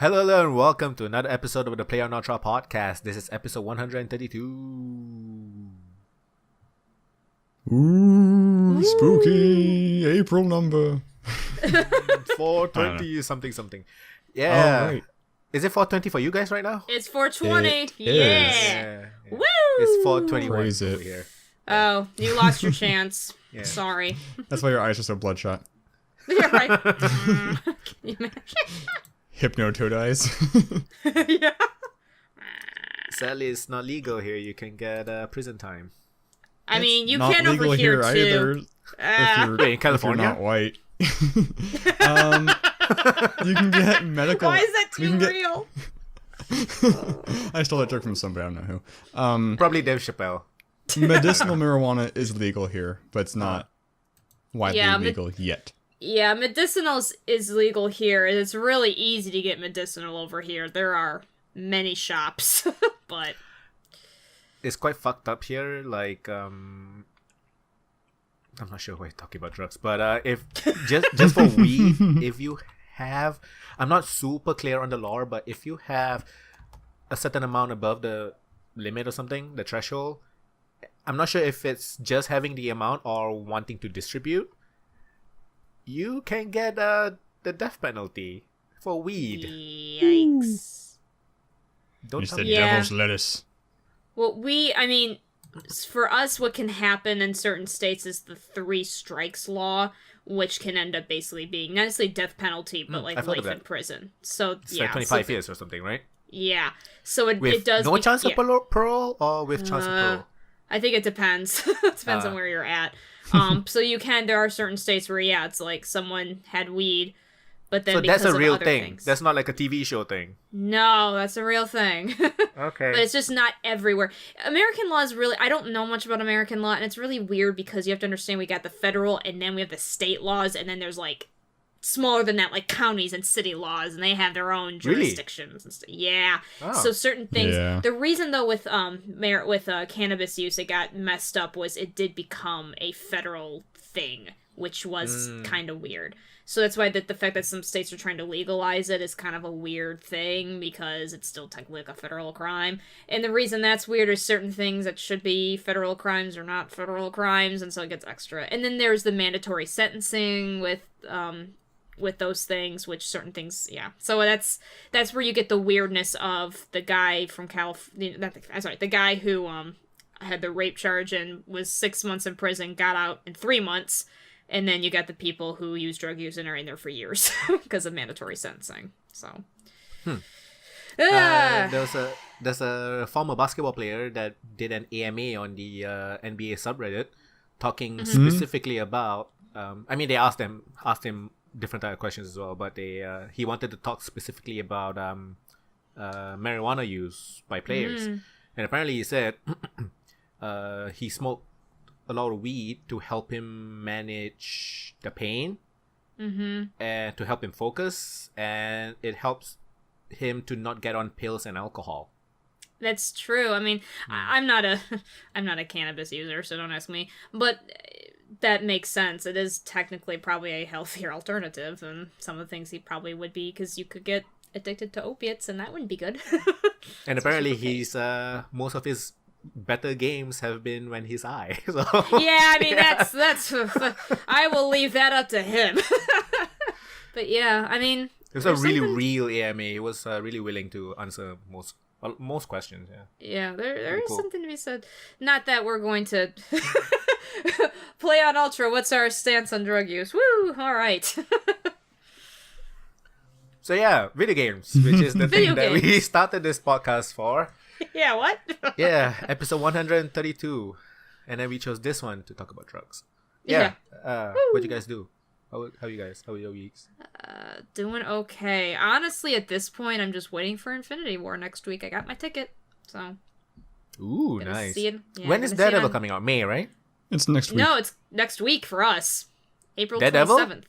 Hello and welcome to another episode of the playonultra podcast. This is episode 132. Ooh, spooky April number. 420 something. Yeah. Oh, right. Is it 420 for you guys right now? It's 420. It Yeah. Woo! It's 421 Praise it. over here. Oh, you lost your chance. Yeah. Sorry. That's why your eyes are so bloodshot. You're right. Can you imagine? Hypnotoad eyes. Yeah. Sadly, it's not legal here. You can get prison time. I mean, you Not can legal over here either. too. If you're, Wait, in if California? you're not white. You can get medical. Why is that you too can get- real? I stole that joke from somebody, I don't know who. Probably Dave Chappelle. Medicinal marijuana is legal here, but it's not widely Yeah, legal yet. Yeah, medicinal is legal here. It's really easy to get medicinal over here. There are many shops, but It's quite fucked up here. Like, I'm not sure why I'm talking about drugs, but if just for weed, if you have, I'm not super clear on the law, but if you have a certain amount above the limit or something, the threshold, I'm not sure if it's just having the amount or wanting to distribute, you can get the death penalty for weed. yikes. Don't It's tell the me. Yeah. devil's lettuce. Well, I mean, for us, what can happen in certain states is the 3 strikes law, which can end up basically being not necessarily death penalty, but like I've heard of life in that. prison. So It's yeah, like 25 years or something, right? Yeah, so it With does no chance of yeah. parole or with chance of parole? I think it depends. It depends on where you're at. So there are certain states where it's like someone had weed, but then So because that's a of real other thing. things. That's not like a TV show thing. No, that's a real thing. Okay. But it's just not everywhere. American law is really, I don't know much about American law, and it's really weird because you have to understand we got the federal and then we have the state laws, and then there's like smaller than that, like counties and city laws, and they have their own Really? jurisdictions and stuff. Yeah. Oh. So certain things. Yeah. The reason though with cannabis use it got messed up was it did become a federal thing, which was kind of weird. So that's why the fact that some states are trying to legalize it is kind of a weird thing because it's still technically like a federal crime. And the reason that's weird is certain things that should be federal crimes are not federal crimes, and so it gets extra. And then there's the mandatory sentencing with those things, which certain things, yeah. So that's where you get the weirdness of the guy from California. The guy who had the rape charge and was 6 months in prison, got out in 3 months. And then you got the people who use drug use and are in there for years because of mandatory sentencing. So, There's a former basketball player that did an AMA on the NBA subreddit, talking specifically about. They asked him different type of questions as well, but he wanted to talk specifically about marijuana use by players, and apparently he said he smoked a lot of weed to help him manage the pain and to help him focus, and it helps him to not get on pills and alcohol. that's true. I mean, I'm not a cannabis user, so don't ask me. But that makes sense. It is technically probably a healthier alternative than some of the things he probably would be, because you could get addicted to opiates, and that wouldn't be good. And apparently he's most of his better games have been when he's high. So Yeah, I mean, that's I will leave that up to him. But yeah, I mean, it was a there's really something- real AMA. He was really willing to answer most questions. Yeah. Yeah, there is cool. something to be said. Not that we're going to play on Ultra. What's our stance on drug use? Woo! All right. So yeah, video games, which is the thing Video that we games. started this podcast for. Yeah, what? Yeah, episode 132, and then we chose this one to talk about drugs. Yeah. What'd you guys do? How you guys? How are your weeks? Doing okay. Honestly, at this point, I'm just waiting for Infinity War next week. I got my ticket, so Ooh, gonna nice. see it. Yeah, When is gonna see it Daredevil on- coming out? May, right? It's next week. No, it's next week for us. April Daredevil? 27th.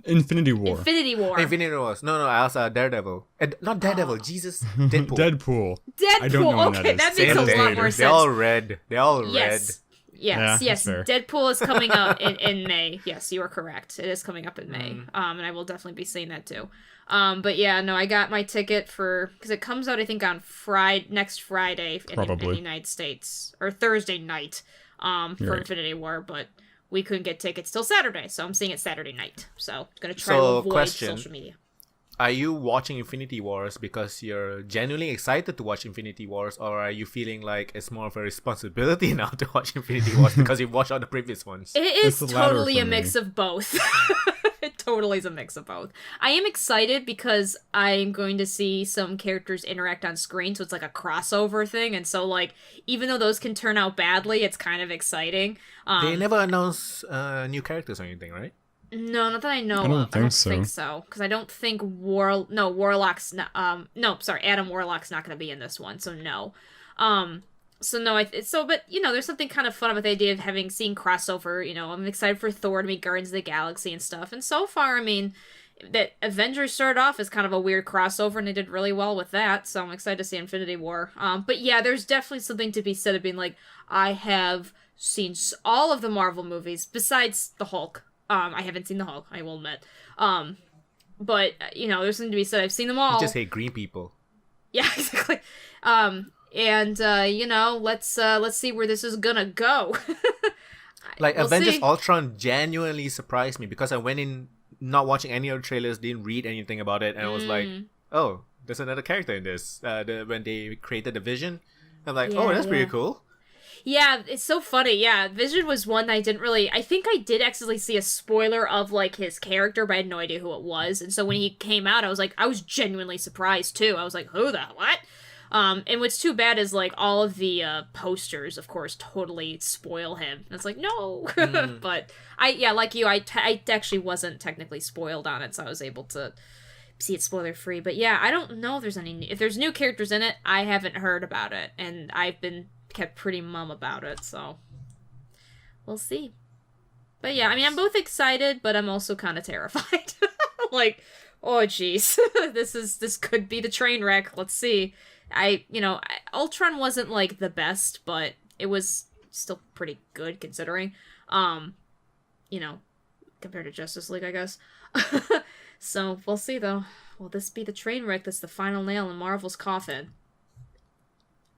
Infinity War. Infinity War. Infinity Wars. No, I also Daredevil. Not Daredevil. Jesus, Deadpool. Deadpool. Deadpool. I don't know when Okay, that is. that makes Same a thing. lot more They're sense. all red. They're all Yes. Yeah, Yes. that's fair. Deadpool is coming out in May. Yes, you are correct. It is coming up in May. And I will definitely be seeing that too. But yeah, no, I got my ticket because it comes out I think on next Friday in the United States, or Thursday night, for Infinity War, but we couldn't get tickets till Saturday, so I'm seeing it Saturday night. So I'm gonna try to avoid social media. Are you watching Infinity Wars because you're genuinely excited to watch Infinity Wars, or are you feeling like it's more of a responsibility now to watch Infinity Wars because you've watched all the previous ones? It is totally a mix of both. It totally is a mix of both. I am excited because I'm going to see some characters interact on screen, so it's like a crossover thing, and so like even though those can turn out badly, it's kind of exciting. They never announce new characters or anything, right? No, not that I know of. I don't think so. Because I don't think Warlock's not, Adam Warlock's not going to be in this one, so no. So no, but, you know, there's something kind of fun about the idea of seen crossover, you know, I'm excited for Thor to meet Guardians of the Galaxy and stuff, and so far, I mean, that Avengers started off as kind of a weird crossover, and they did really well with that, so I'm excited to see Infinity War. But yeah, there's definitely something to be said of being like, I have seen all of the Marvel movies, besides the Hulk. I haven't seen the Hulk, I will admit. But, you know, there's something to be said. I've seen them all. You just hate green people. Yeah, exactly. You know, let's see where this is gonna go. Like, we'll Avengers Ultron genuinely surprised me because I went in not watching any other trailers, didn't read anything about it, and I was like, oh, there's another character in this. When they created the Vision, I'm like, oh, that's pretty cool. Yeah, it's so funny. Yeah, Vision was one that I think I did accidentally see a spoiler of, like, his character, but I had no idea who it was. And so when he came out, I was genuinely surprised, too. I was like, who the, what? And what's too bad is, like, all of the posters, of course, totally spoil him. And it's like, no! But, like you, I actually wasn't technically spoiled on it, so I was able to see it spoiler-free. But yeah, I don't know if there's new characters in it, I haven't heard about it. And I've been kept pretty mum about it, so we'll see. But yeah, I mean, I'm both excited, but I'm also kind of terrified. Like, oh jeez, this could be the train wreck. Let's see. Ultron wasn't like the best, but it was still pretty good considering. You know, compared to Justice League, I guess. So we'll see though. Will this be the train wreck that's the final nail in Marvel's coffin?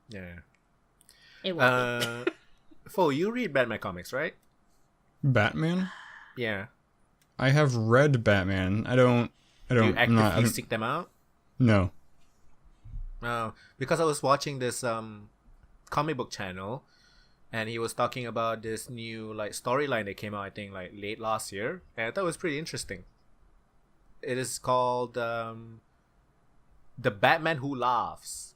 Yeah. It will Fo, you read Batman comics, right? Batman? Yeah. I have read Batman. I don't. Do you actively seek them out? No. Oh, because I was watching this comic book channel, and he was talking about this new like storyline that came out, I think, like late last year, and I thought it was pretty interesting. It is called The Batman Who Laughs.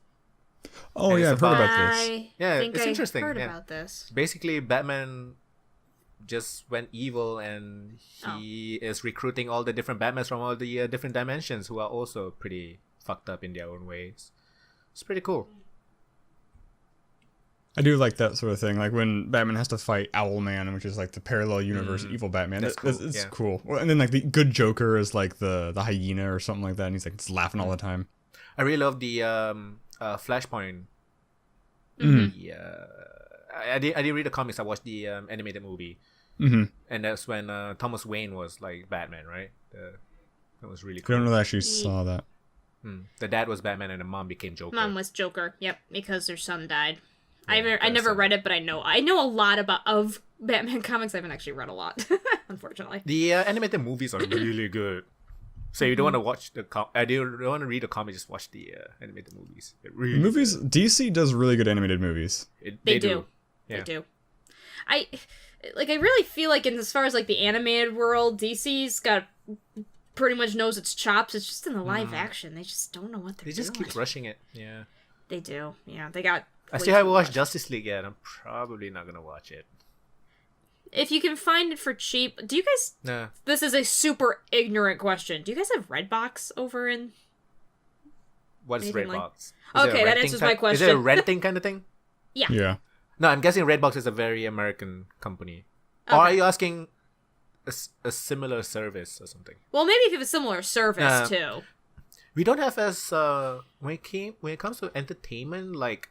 Oh, yeah, I've heard about this. Yeah, it's interesting. Heard about this. Basically, Batman just went evil, and he is recruiting all the different Batmans from all the different dimensions who are also pretty fucked up in their own ways. It's pretty cool. I do like that sort of thing, like when Batman has to fight Owlman, which is like the parallel universe evil Batman. It's cool. And then like the good Joker is like the hyena or something like that, and he's like just laughing all the time. I really love the Flashpoint. I didn't read the comics. I watched the animated movie, and that's when Thomas Wayne was like Batman, right? That was really cool. I don't know that I actually saw that. The dad was Batman, and the mom became Joker. Mom was Joker. Yep, because their son died. I never read it, but I know a lot of Batman comics. I haven't actually read a lot, unfortunately. The animated movies are really good. So you don't want to watch the don't want to read the comic, just watch the animated movies. Really movies, good. DC does really good animated movies. They do. Yeah. They do. I really feel like as far as like the animated world, DC's got pretty much knows its chops. It's just in the live action. They just don't know what they're doing. They just keep rushing it. Yeah. They do. Yeah. They got. I still haven't watched Justice League yet. I'm probably not gonna watch it. If you can find it for cheap, do you guys... Nah. This is a super ignorant question. Do you guys have Redbox over in... What is Redbox? Okay, that answers my question. Is it a renting kind of thing? Yeah. No, I'm guessing Redbox is a very American company. Okay. Or are you asking a similar service or something? Well, maybe if you have a similar service, too. We don't have as... when it comes to entertainment, like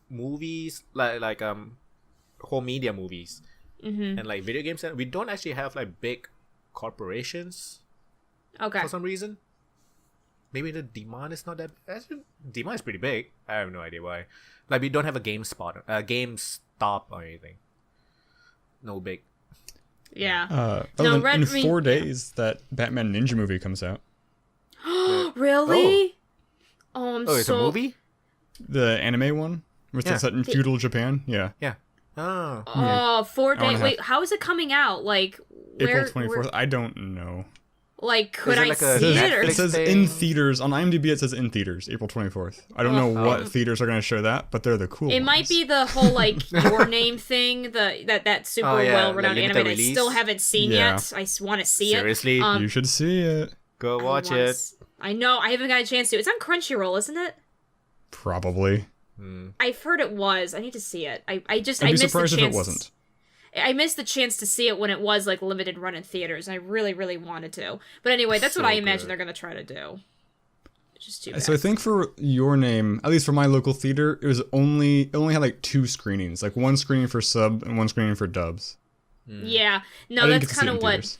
movies, like home media movies... and like video games, we don't actually have like big corporations. Okay. For some reason. maybe the demand is not that. Actually, demand is pretty big. I have no idea why. Like we don't have a GameStop or anything. No big. Yeah. In 4 days, that Batman Ninja movie comes out. Really? I'm it's a movie? The anime one? With the set in feudal Japan? Yeah. Yeah. Oh. Oh, 4 days. Wait, how is it coming out? Like, April 24th? I don't know. Like, could I see it? Or... It says in theaters. On IMDb, it says in theaters, April 24th. I don't know what theaters are going to show that, but they're the cool ones. Might be the whole, like, Your Name thing, that super well-renowned anime that I still haven't seen yet. I want to see Seriously? it. You should see it. Go watch it. I know, I haven't got a chance to. It's on Crunchyroll, isn't it? Probably. I've heard it was. I need to see it. I'd be surprised if it wasn't. I missed the chance to see it when it was like limited run in theaters, and I really, really wanted to. But anyway, that's what I imagine they're gonna try to do. Just too bad. So I think for Your Name, at least for my local theater, it only had like 2 screenings, like 1 screening for sub and 1 screening for dubs. Yeah, no, that's kind of what.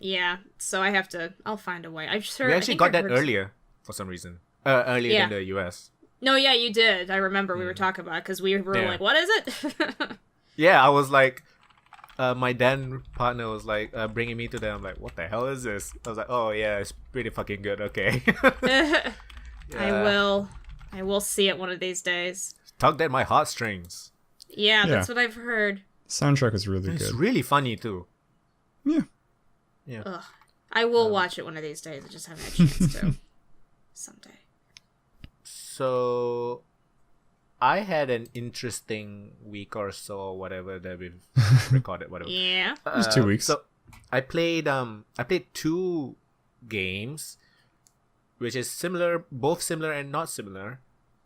Yeah, so I'll find a way. I'm sure we actually got that earlier for some reason. Earlier than the US. No, yeah, you did. I remember we were talking about it because we were like, "What is it?" Yeah, I was like. My Dan partner was like bringing me to them. I'm like, what the hell is this? I was like, oh yeah, it's pretty fucking good. Okay. I will see it one of these days. Tugged at my heartstrings. Yeah, that's what I've heard. Soundtrack is really good. It's really funny too. Yeah. Ugh. I will watch it one of these days. I just haven't had a chance to. Someday. So I had an interesting week or so, or whatever that we've recorded. Whatever. Yeah. It was 2 weeks. So I played 2 games, which is similar, both similar and not similar.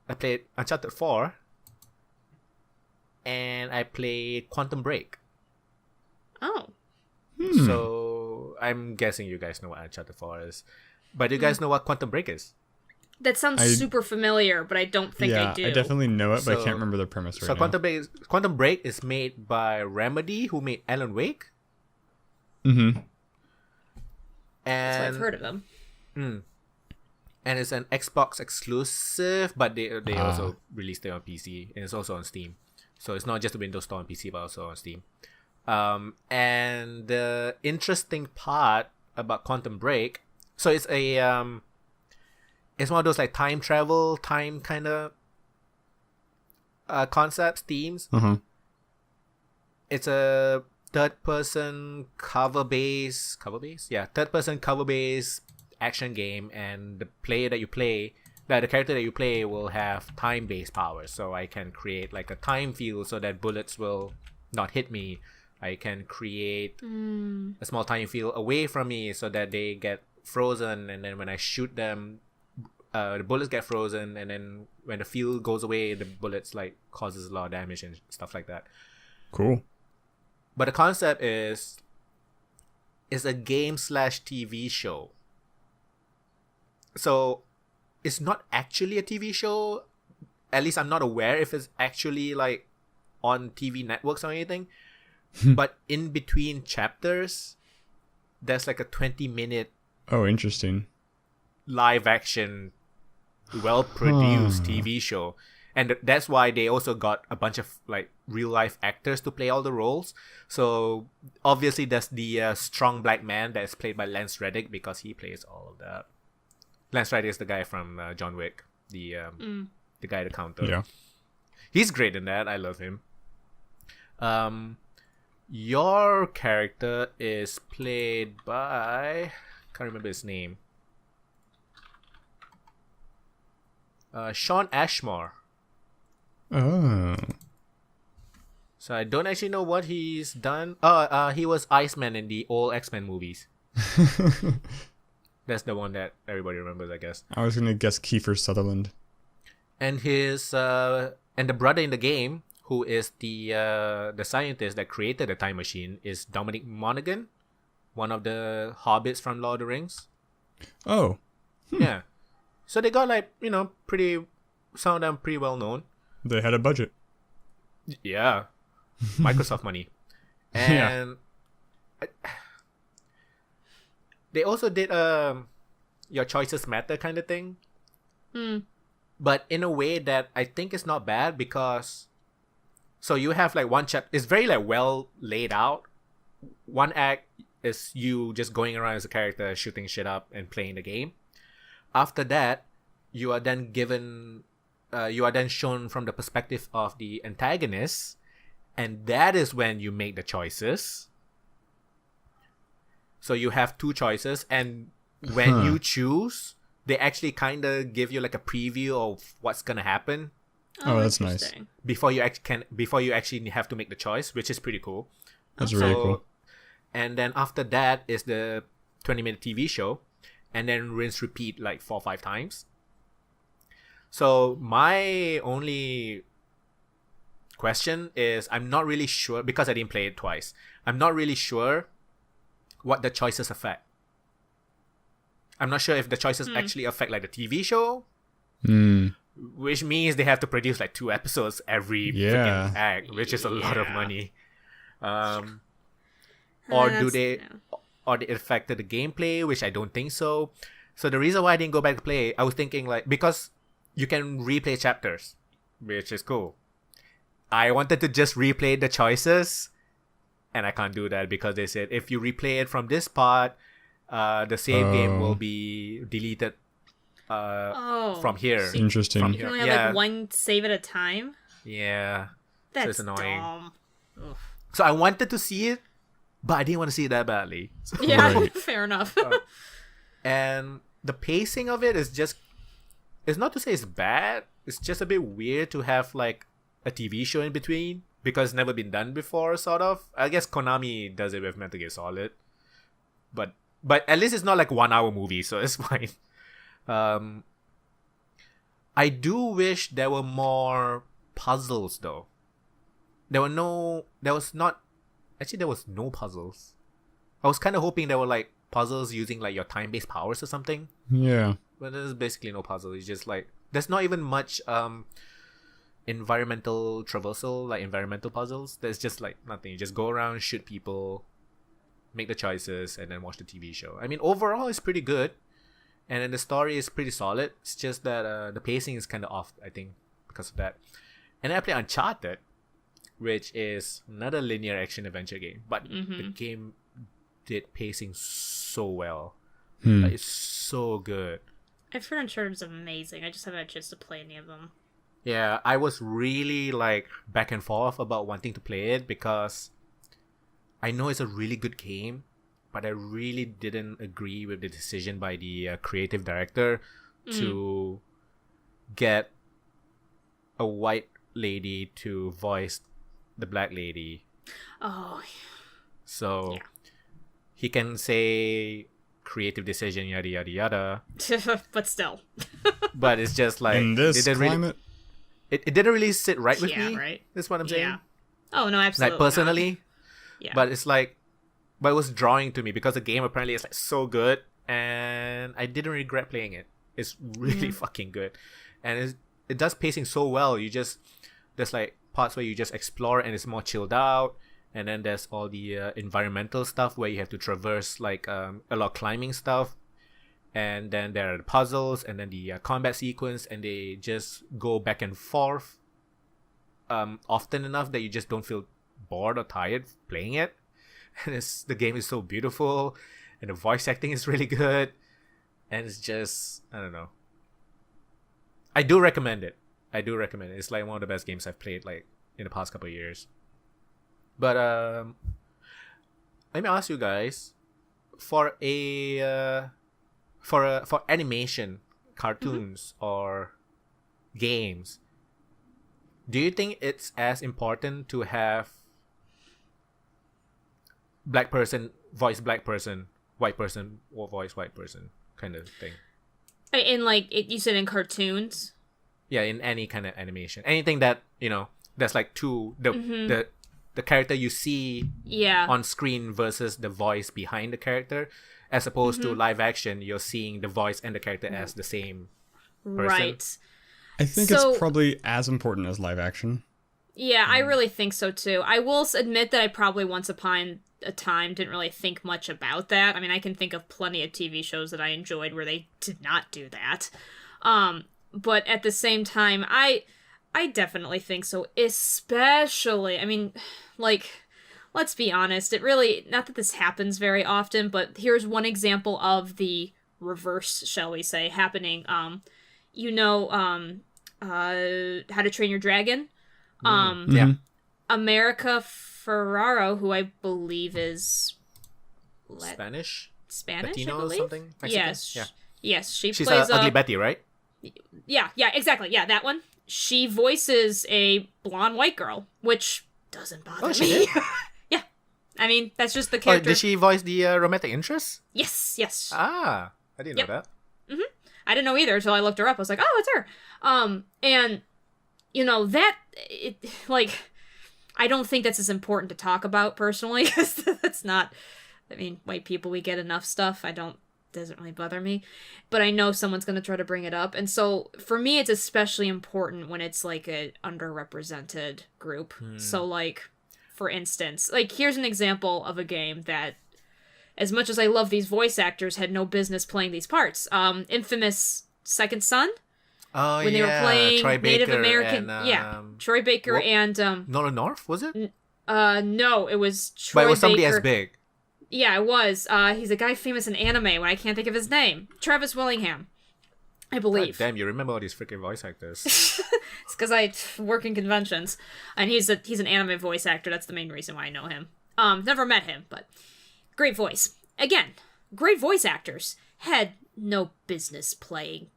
I played Uncharted 4, and I played Quantum Break. Oh. So I'm guessing you guys know what Uncharted 4 is, but do you guys know what Quantum Break is? That sounds super familiar, but I don't think I do. Yeah, I definitely know it, but I can't remember the premise right now. So Quantum Break is made by Remedy, who made Alan Wake. Mm-hmm. That's why I've heard of them. And it's an Xbox exclusive, but they also released it on PC, and it's also on Steam. So it's not just a Windows Store on PC, but also on Steam. And the interesting part about Quantum Break, so it's it's one of those like time travel, time kind of concepts, themes. Uh-huh. It's a third-person cover-based action game, and the character that you play will have time-based powers. So I can create like a time field so that bullets will not hit me. I can create a small time field away from me so that they get frozen, and then when I shoot them, the bullets get frozen, and then when the field goes away, the bullets like causes a lot of damage and stuff like that. Cool. But the concept is a game/TV show. So it's not actually a TV show. At least I'm not aware if it's actually like on TV networks or anything. But in between chapters, there's like a 20-minute interesting live action, well-produced TV show. And that's why they also got a bunch of like real-life actors to play all the roles. So obviously there's the strong black man that's played by Lance Reddick, because he plays all of that. Lance Reddick is the guy from John Wick, the guy at the counter. Yeah. He's great in that. I love him. Your character is played by... can't remember his name. Sean Ashmore. Oh. So I don't actually know what he's done. He was Iceman in the old X-Men movies. That's the one that everybody remembers, I guess. I was gonna guess Kiefer Sutherland. And his and the brother in the game, who is the scientist that created the time machine, is Dominic Monaghan, one of the hobbits from Lord of the Rings. Oh. Yeah. So they got like, some of them pretty well known. They had a budget. Yeah. Microsoft money. And they also did your choices matter kind of thing. Hmm. But in a way that I think is not bad, because so you have like one chapter, it's very like well laid out. One act is you just going around as a character, shooting shit up and playing the game. After that, you are then shown from the perspective of the antagonist, and that is when you make the choices. So you have two choices, and when you choose, they actually kind of give you like a preview of what's gonna happen. Oh, that's nice. Before you actually have to make the choice, which is pretty cool. That's really cool. And then after that is the 20-minute TV show, and then rinse repeat like 4 or 5 times. So my only question is, I'm not really sure, because I didn't play it twice. I'm not really sure what the choices affect. I'm not sure if the choices actually affect like the TV show, which means they have to produce like 2 episodes every freaking act, which is a lot of money. Or they affected the gameplay, which I don't think so. So the reason why I didn't go back to play, I was thinking like, because you can replay chapters, which is cool. I wanted to just replay the choices, and I can't do that because they said if you replay it from this part, the save game will be deleted from here. Interesting. You can only have like one save at a time? Yeah. That's so it's annoying. dumb. So I wanted to see it, but I didn't want to see it that badly. Yeah, fair enough. And the pacing of it is just, it's not to say it's bad, it's just a bit weird to have like a TV show in between, because it's never been done before, sort of. I guess Konami does it with Metal Gear Solid, but at least it's not like 1 hour movie, so it's fine. I do wish there were more puzzles though. There was no puzzles. I was kind of hoping there were like puzzles using like your time-based powers or something. Yeah. But there's basically no puzzle. It's just like, there's not even much environmental traversal, like environmental puzzles. There's just like nothing. You just go around, shoot people, make the choices, and then watch the TV show. I mean, overall it's pretty good, and then the story is pretty solid. It's just that the pacing is kind of off, I think, because of that. And then I play Uncharted, which is another linear action adventure game, but the game did pacing so well. Like, it's so good. I've heard Uncharted's amazing. I just haven't had a chance to play any of them. Yeah, I was really like back and forth about wanting to play it, because I know it's a really good game, but I really didn't agree with the decision by the creative director to get a white lady to voice the black lady. Oh. So he can say creative decision, yada yada yada. But still. But it's just like, in this climate, it didn't really sit right with me. Right. That's what I'm saying. Yeah. Oh no, absolutely. Like personally. Not. Yeah. But it's like, but it was drawing to me because the game apparently is like so good, and I didn't regret playing it. It's really fucking good, and it does pacing so well. There's like parts where you just explore and it's more chilled out, and then there's all the environmental stuff where you have to traverse like a lot of climbing stuff, and then there are the puzzles, and then the combat sequence, and they just go back and forth often enough that you just don't feel bored or tired playing it. And the game is so beautiful, and the voice acting is really good, and it's just, I don't know. I do recommend it. It's like one of the best games I've played like in the past couple of years. But let me ask you guys, for animation, cartoons or games, do you think it's as important to have black person voice black person, white person or voice white person kind of thing? In like you said in cartoons? Yeah, in any kind of animation, anything that that's like the character you see on screen versus the voice behind the character, as opposed to live action, you're seeing the voice and the character as the same person. Right. I think it's probably as important as live action. Yeah, I really think so too. I will admit that I probably once upon a time didn't really think much about that. I mean, I can think of plenty of TV shows that I enjoyed where they did not do that. But at the same time, I definitely think so, especially, I mean, like, let's be honest, it really, not that this happens very often, but here's one example of the reverse, shall we say, happening. How to Train Your Dragon? Yeah. America Ferraro, who I believe is Spanish, Latino, or something. Mexican? Yes, yeah. Yes, she's plays Ugly Betty, right? Yeah, exactly. Yeah, that one. She voices a blonde white girl, which doesn't bother me. She did? Yeah, I mean that's just the character. Did she voice the romantic interest? Yes. Ah, I didn't know that. Mm-hmm. I didn't know either until I looked her up. I was like, oh, it's her. And I don't think that's as important to talk about personally, because that's not, I mean, white people, we get enough stuff. Doesn't really bother me, but I know someone's going to try to bring it up. And so for me, it's especially important when it's like a underrepresented group. So like, for instance, like here's an example of a game that, as much as I love these voice actors, had no business playing these parts. Infamous Second Son. Oh, when they were playing Troy Native Baker American, Troy Baker and Nolan North, was it? No, it was Troy But it was somebody Baker. as big. Yeah, it was. He's a guy famous in anime when I can't think of his name. Travis Willingham, I believe. God damn, you remember all these freaking voice actors. It's because I work in conventions, and he's an anime voice actor. That's the main reason why I know him. Never met him, but great voice. Again, great voice actors had no business playing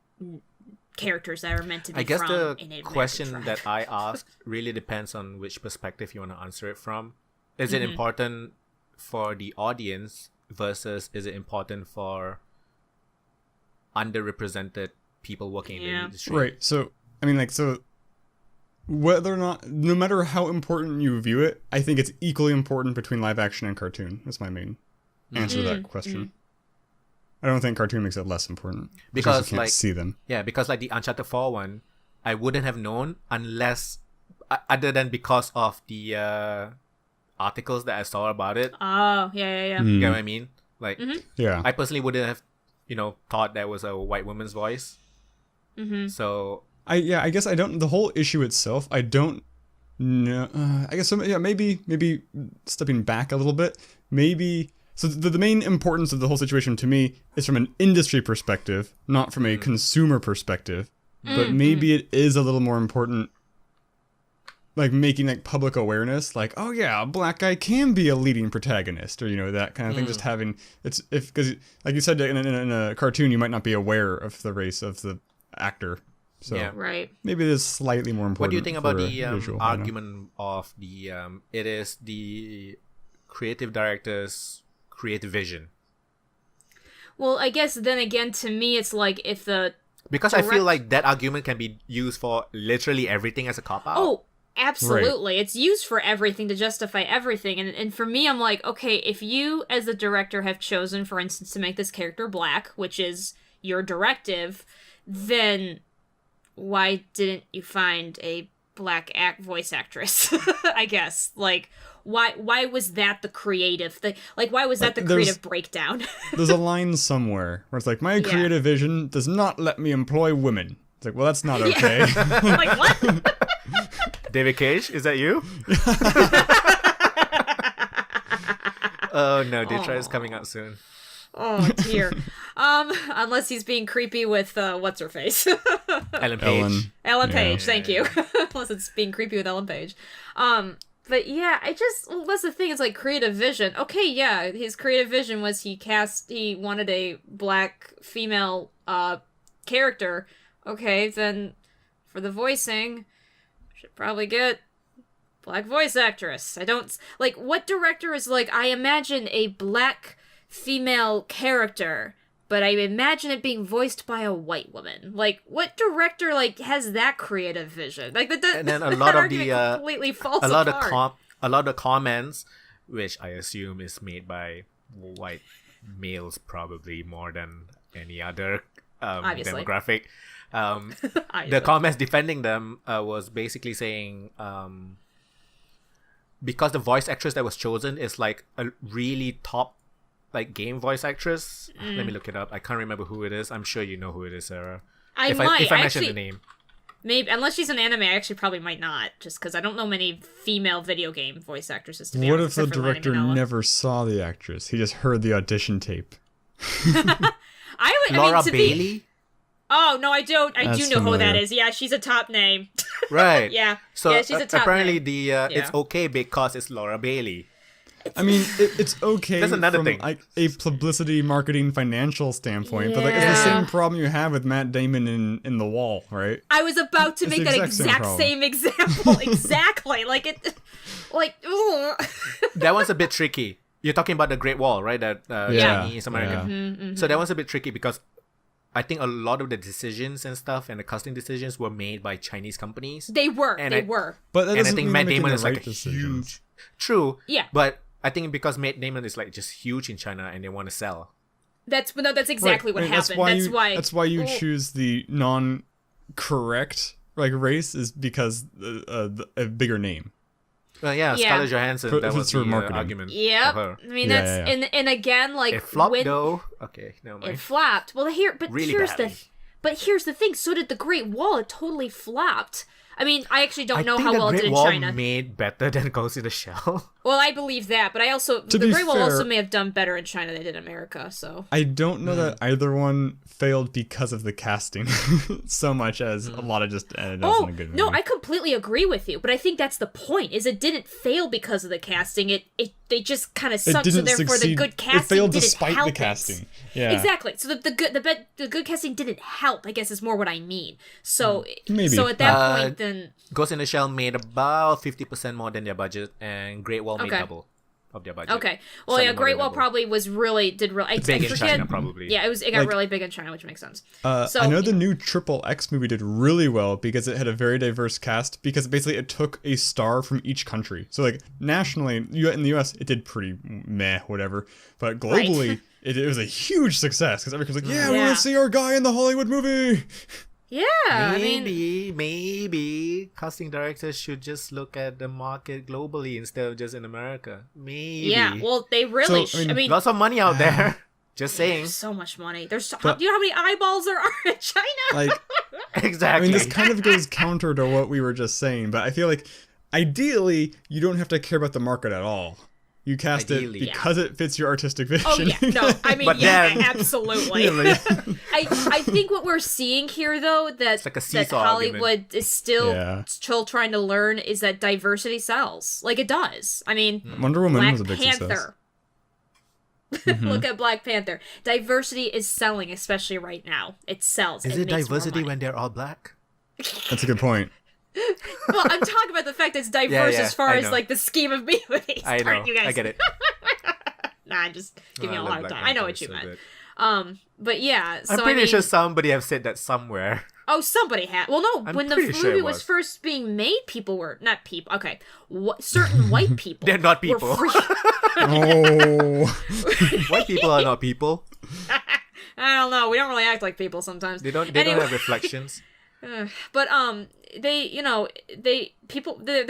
characters that are meant to be. I guess from the a Native question American that tribe. I asked really depends on which perspective you want to answer it from. Is it important for the audience versus is it important for underrepresented people working in the industry? Right. So, I mean, whether or not, no matter how important you view it, I think it's equally important between live action and cartoon. That's my main answer to that question. I don't think cartoon makes it less important because you can't see them. Yeah, because like the Uncharted 4 one, I wouldn't have known unless, other than because of the articles that I saw about it. Oh, yeah. You get what I mean? Like, yeah. I personally wouldn't have, thought that was a white woman's voice. So I guess I don't. The whole issue itself, I don't know. I guess maybe stepping back a little bit, maybe. So the main importance of the whole situation to me is from an industry perspective, not from a consumer perspective. But maybe it is a little more important, like making like public awareness, like, oh yeah, a black guy can be a leading protagonist, or that kind of thing. Just having because like you said, in a cartoon, you might not be aware of the race of the actor. So right. Maybe it is slightly more important. What do you think about the visual, argument of the it is the creative director's creative vision? Well, I guess then again, to me, it's like if the I feel like that argument can be used for literally everything as a cop out. Oh, absolutely. Right. It's used for everything to justify everything. And for me, I'm like, okay, if you as the director have chosen, for instance, to make this character black, which is your directive, then why didn't you find a black voice actress? I guess. Like, why was that the creative thing? Like, why was that the creative breakdown? There's a line somewhere where it's like, my creative vision does not let me employ women. It's like, well, that's not okay. Like, what? David Cage, is that you? Oh no, Detroit is coming out soon. Oh dear. Unless he's being creepy with what's her face? Ellen Page. Ellen Page, thank you. Unless it's being creepy with Ellen Page. But yeah, that's the thing, it's like creative vision. Okay, yeah, his creative vision was he wanted a black female character. Okay, then for the voicing, should probably get black voice actress. I don't, like, what director is like, I imagine a black female character, but I imagine it being voiced by a white woman. Like, what director, like, has that creative vision? Like, and then a lot of the completely falls a lot apart. a lot of comments, which I assume is made by white males, probably more than any other demographic. The comments defending them was basically saying because the voice actress that was chosen is like a really top like game voice actress. Let me look it up. I can't remember who it is. I'm sure you know who it is, Sarah. If I mention the name. Maybe, unless she's an anime, I actually probably might not, just because I don't know many female video game voice actresses, to be What honest. if the director never saw the actress? He just heard the audition tape. Laura Bailey? Oh, no, I don't. I do know familiar. who that is. Yeah, she's a top name. Right. Yeah. So yeah, she's a top apparently name. it's okay because it's Laura Bailey. I mean, it's okay That's another from thing. like a publicity, marketing, financial standpoint, but like it's the same problem you have with Matt Damon in The Wall, right? I was about to It's make the that exact exact same same example. Exactly. That one's a bit tricky. You're talking about the Great Wall, right? That Chinese American. Yeah. So that one's a bit tricky because I think a lot of the decisions and stuff and the casting decisions were made by Chinese companies. They were. But that And I doesn't think mean Matt they're making Damon the is like right a decisions. huge. True. Yeah. But I think because Matt Damon is like just huge in China and they want to sell. That's exactly what Right. happened. That's why you choose the non-correct like race is because a bigger name. Yeah, Scarlett Johansson. That was for the marketing. argument. Yep. For her. I mean, that's and again, like It flopped when though. Okay, never mind. it flopped. Well, Really here's badly. here's the thing. So did the Great Wall. It totally flopped. I mean, I actually don't know I think how the well it Great did in Wall China. made better than Ghost in the Shell. Well, I believe that, but I also To the be Great Wall fair- also may have done better in China than it did in America. So I don't know that either one failed because of the casting so much as a lot of just ended up in a good movie. no, I completely agree with you. But I think that's the point: is it didn't fail because of the casting. They just kind of sucked. So therefore, the good casting It failed didn't despite help the casting. It. Yeah, Exactly. So the good casting didn't help. I guess is more what I mean. So Maybe. So at that point, then Ghost in the Shell made about 50% more than their budget, and Great Wall made double of their budget. okay. Well, Slightly yeah, more Great than Wall double. probably did really Big I in forget. China, probably. Yeah, it got Like- really big in China, which makes sense. So I know the new Triple X movie did really well because it had a very diverse cast because basically it took a star from each country. So like nationally, in the US, it did pretty meh, whatever. But globally, it was a huge success because everyone's like, yeah, we want to see our guy in the Hollywood movie. Yeah, I mean, Maybe casting directors should just look at the market globally instead of just in America. Maybe. yeah. Well, they really. So, I I mean, Lots of money out there. Just saying. so much money. Do But- you know how many eyeballs there are in China? Like, Exactly. I mean, this kind of goes counter to what we were just saying, but I feel like ideally, you don't have to care about the market at all. You cast Ideally. it because it fits your artistic vision. Oh yeah, no, I mean, But yeah, then- absolutely. Yeah, like- I think what we're seeing here, though, that like a that seesaw Hollywood argument. is still Yeah. trying to learn is that diversity sells. Like it does. I mean, Wonder Woman Black was a big success. Panther. Look at Black Panther. Diversity is selling, especially right now. It sells. Is it it makes more diversity money. when they're all black? That's a good point. Well, I'm talking about the fact that it's diverse Yeah, as far I as know. like the scheme of movies. I know. You guys? I get it. Nah, I'm just giving you a I love hard Black time. I know Panther, what you so meant. good. But yeah, so I'm pretty I mean, sure somebody have said that somewhere. Oh, somebody had. Well, no, I'm when the pretty movie sure it was was. first being made, people were not people. Okay, certain white people. They're not were people. Oh, Uh, White people are not people. I don't know. We don't really act like people sometimes. They don't Anyway. have reflections. But there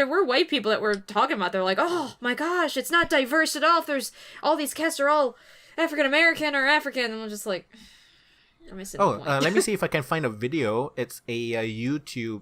were white people that were talking about. They're like, oh my gosh, it's not diverse at all. If there's all these casts are all African American or African, and I'm just like, I'm missing the point. Let me see if I can find a video. It's a YouTuber.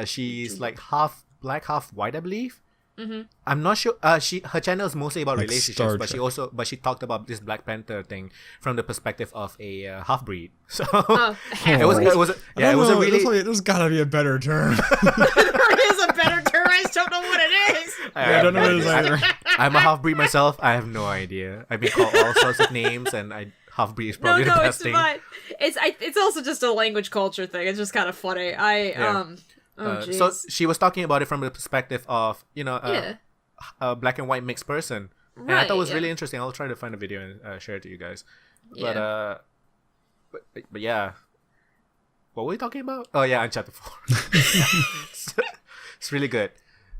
She's like half black, half white, I believe. Mm-hmm. I'm not sure. Her channel is mostly about Like relationships, Star but she talked about this Black Panther thing from the perspective of a half breed. So half-breed. it was I don't a know, really. there's gotta be a better term. There is a better term. I just don't know what it is. I don't know what it is either. I'm a half breed myself. I have no idea. I've been called all sorts of names, and half breed is probably the best it's thing. fine. It's also just a language culture thing. It's just kind of funny. Yeah. Oh, So jeez. she was talking about it from the perspective of Yeah. a black and white mixed person, and I thought it was Right, really yeah. interesting. I'll try to find a video and share it to you guys. Yeah. But yeah, what were we talking about? Oh yeah, Uncharted 4. It's really good.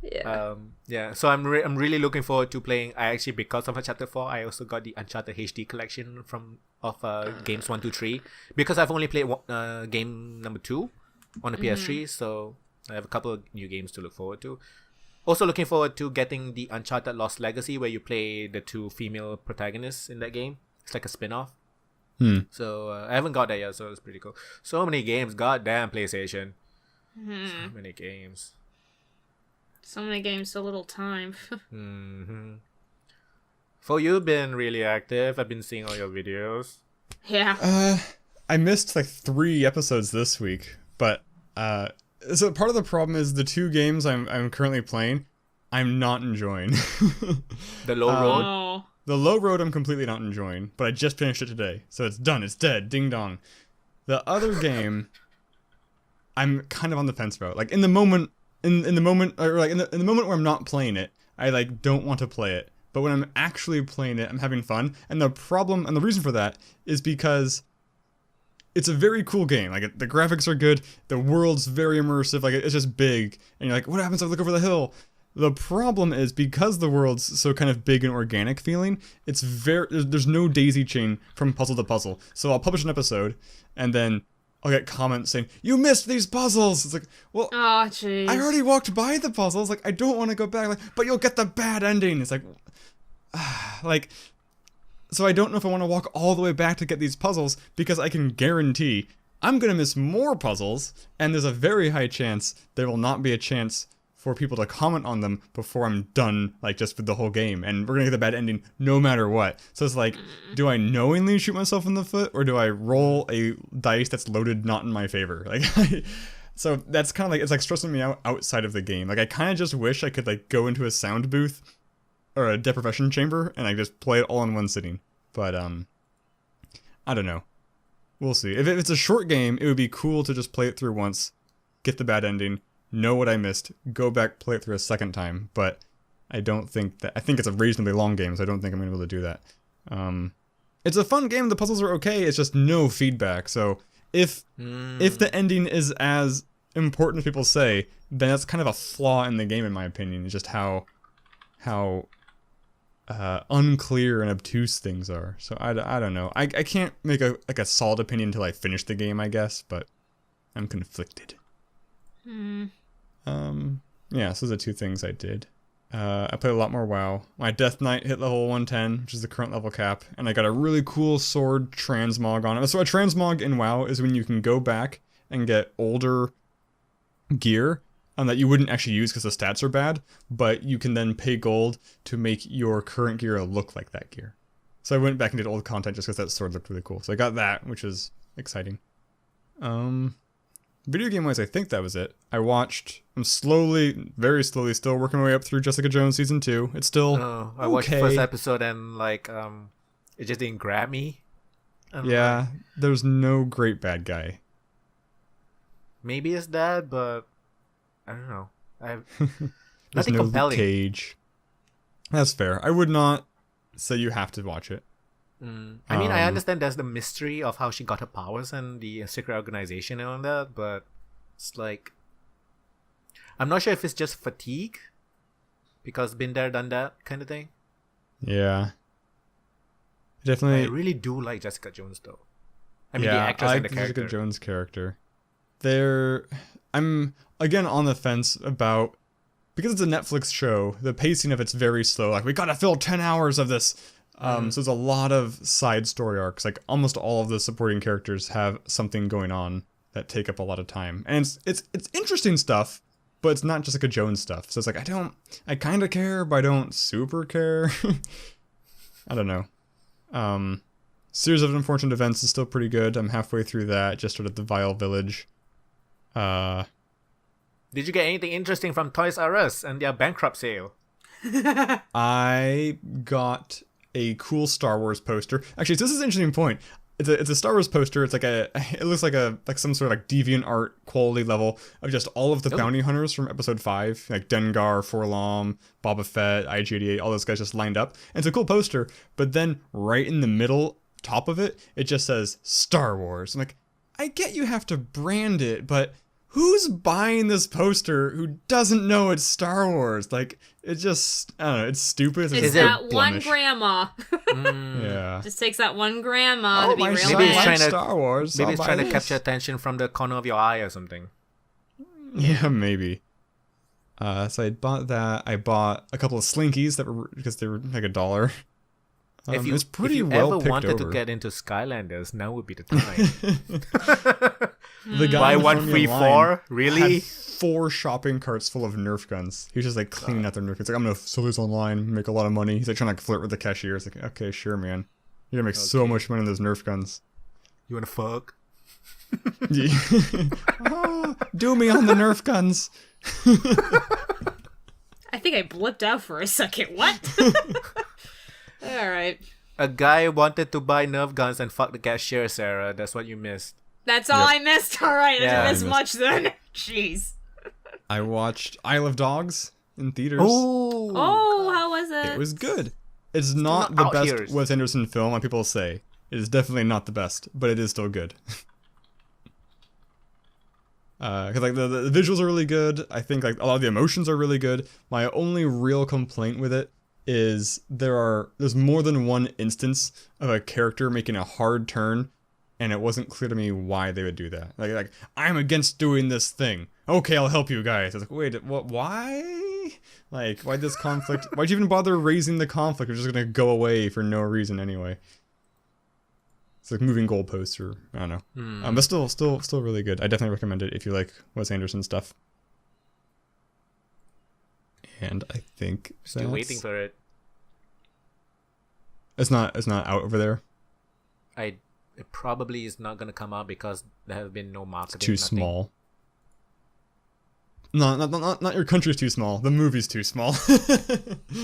Yeah. So I'm really looking forward to playing. I actually, because of Uncharted 4, I also got the Uncharted HD collection of games 1, 2, 3, because I've only played game number 2 on the PS3, so I have a couple of new games to look forward to. Also looking forward to getting the Uncharted Lost Legacy, where you play the 2 female protagonists in that game. It's like a spin-off. So I haven't got that yet, so it's pretty cool. So many games, goddamn PlayStation. So many games. So many games, so little time. For you've been really active. I've been seeing all your videos. Yeah. I missed like 3 episodes this week, but so part of the problem is the 2 games I'm currently playing, I'm not enjoying. The Low Road. Oh. The Low Road I'm completely not enjoying, but I just finished it today, so it's done. It's dead. Ding dong. The other game, I'm kind of on the fence about. Like in the moment, in the moment, or like in the moment where I'm not playing it, I like don't want to play it. But when I'm actually playing it, I'm having fun. And the problem and the reason for that is because it's a very cool game. Like the graphics are good, the world's very immersive. Like it's just big, and you're like, what happens if I look over the hill? The problem is because the world's so kind of big and organic feeling, it's there's no daisy chain from puzzle to puzzle. So I'll publish an episode, and then I'll get comments saying, you missed these puzzles! It's like, well, Oh, jeez. I already walked by the puzzles, like, I don't want to go back, like, but you'll get the bad ending! It's like, so I don't know if I want to walk all the way back to get these puzzles, because I can guarantee I'm gonna miss more puzzles, and there's a very high chance there will not be a chance for people to comment on them before I'm done, like, just with the whole game. And we're gonna get the bad ending no matter what. So it's like, do I knowingly shoot myself in the foot, or do I roll a dice that's loaded not in my favor? Like, so that's kind of like, it's like stressing me out outside of the game. Like, I kind of just wish I could, like, go into a sound booth or a deprivation chamber and I just play it all in one sitting. But, I don't know. We'll see. If it's a short game, it would be cool to just play it through once, get the bad ending, know what I missed, go back, play it through a second time, but I don't think that, I think it's a reasonably long game, so I don't think I'm going to be able to do that. It's a fun game, the puzzles are okay, it's just no feedback, so if the ending is as important as people say, then that's kind of a flaw in the game in my opinion, it's just how unclear and obtuse things are, so I don't know. I can't make a solid opinion until I finish the game, I guess, but I'm conflicted. Yeah, so those are 2 things I did. I played a lot more WoW. My Death Knight hit level 110, which is the current level cap, and I got a really cool sword transmog on it. So a transmog in WoW is when you can go back and get older gear that you wouldn't actually use because the stats are bad, but you can then pay gold to make your current gear look like that gear. So I went back and did old content just because that sword looked really cool. So I got that, which is exciting. Video game wise, I think that was it. I'm very slowly still working my way up through Jessica Jones season 2. It's still I watched the first episode and like it just didn't grab me. Yeah, there's no great bad guy. Maybe it's that, but I don't know. There's nothing no compelling. Luke Cage. That's fair. I would not say you have to watch it. I mean, I understand there's the mystery of how she got her powers and the secret organization and all that, but it's like, I'm not sure if it's just fatigue, because been there, done that kind of thing. Yeah. Definitely. I really do like Jessica Jones, though. I mean, yeah, the actress I and the like character. Jessica Jones' character. I'm, again, on the fence about, because it's a Netflix show, the pacing of it's very slow. Like, we gotta fill 10 hours of this. So there's a lot of side story arcs. Like almost all of the supporting characters have something going on that take up a lot of time, and it's interesting stuff, but it's not Jessica Jones stuff. So it's like I kind of care, but I don't super care. I don't know. Series of Unfortunate Events is still pretty good. I'm halfway through that. Just started The Vile Village. Did you get anything interesting from Toys R Us and their bankrupt sale? I got a cool Star Wars poster. Actually, this is an interesting point. It's a Star Wars poster. It's like it looks like some sort of like deviant art quality level of just all of the bounty hunters from episode 5, like Dengar, Forlom, Boba Fett, IG-88, all those guys just lined up. And it's a cool poster, but then right in the middle, top of it, it just says Star Wars. I'm like, I get you have to brand it, but who's buying this poster who doesn't know it's Star Wars? Like, it just, I don't know, it's stupid. It's that one grandma. Yeah. Just takes that one grandma to be real. Maybe it's trying to Star Wars. Maybe it's trying to capture attention from the corner of your eye or something. Yeah, maybe. So I bought that. I bought a couple of Slinkies that were because they were like $1. It's pretty if you well ever picked wanted over. to get into Skylanders, now would be the time. The guy Buy in one front of free me in line four? Really? had 4 shopping carts full of Nerf guns. He was just like cleaning out their Nerf guns. Like, I'm gonna sell these online, make a lot of money. He's like trying to like, flirt with the cashier. It's like, okay, sure, man. You're gonna make so much money on those Nerf guns. You wanna fuck? Oh, do me on the Nerf guns. I think I blipped out for a second. What? Alright. A guy wanted to buy Nerf guns and fuck the cashier, Sarah. That's what you missed. That's all I missed? Alright, I Yeah, didn't miss much then. Jeez. I watched Isle of Dogs in theaters. Oh, how was it? It was good. It's not not the out best here. Wes Anderson film, like people say. It is definitely not the best, but it is still good. Because like the visuals are really good. I think like a lot of the emotions are really good. My only real complaint with it is there's more than one instance of a character making a hard turn, and it wasn't clear to me why they would do that. Like I'm against doing this thing. Okay, I'll help you guys. I was like, wait, what? Why? Like, why this conflict? Why'd you even bother raising the conflict? We're just gonna go away for no reason anyway. It's like moving goalposts, or I don't know. But still really good. I definitely recommend it if you like Wes Anderson stuff. And I think Still waiting for it. It's not out over there. It probably is not gonna come out because there have been no marketing. It's too small. No, not your country's too small. The movie's too small.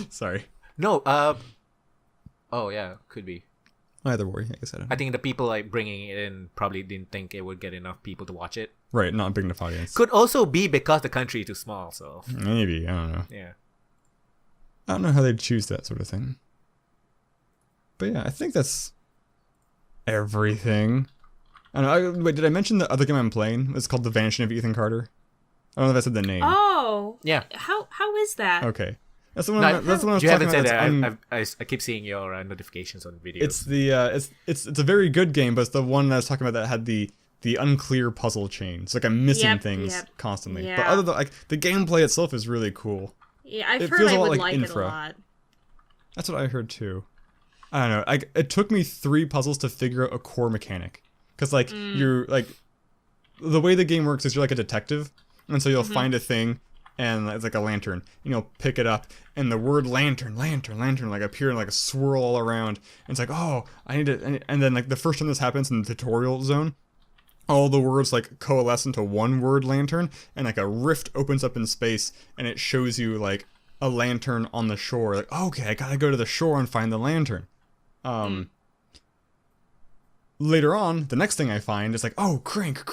Sorry. No. Oh yeah, could be. Either way, I guess I don't know. I think the people like bringing it in probably didn't think it would get enough people to watch it. Right, not a big enough audience. Could also be because the country is too small. So Maybe, I don't know. yeah. I don't know how they'd choose that sort of thing. But yeah, I think that's everything. I don't know. Wait, did I mention the other game I'm playing? It's called The Vanishing of Ethan Carter. I don't know if I said the name. Oh. Yeah. How is that? Okay. That's the one. That's the one I was You talking haven't about. said that. I keep seeing your notifications on videos. It's the it's a very good game, but it's the one I was talking about that had the unclear puzzle chain. It's like I'm missing things constantly. Yeah. But other than like the gameplay itself is really cool. Yeah, I've It heard feels I a lot would like like Infra. it a lot. That's what I heard too. I don't know. It took me 3 puzzles to figure out a core mechanic. Because like you're like the way the game works is you're like a detective, and so you'll find a thing. And it's like a lantern, and you'll pick it up, and the word lantern, like appear in like a swirl all around. And it's like, oh, I need to, and then like the first time this happens in the tutorial zone, all the words like coalesce into one word lantern, and like a rift opens up in space, and it shows you like a lantern on the shore. Like, okay, I gotta go to the shore and find the lantern. Later on, the next thing I find is like, oh, crank,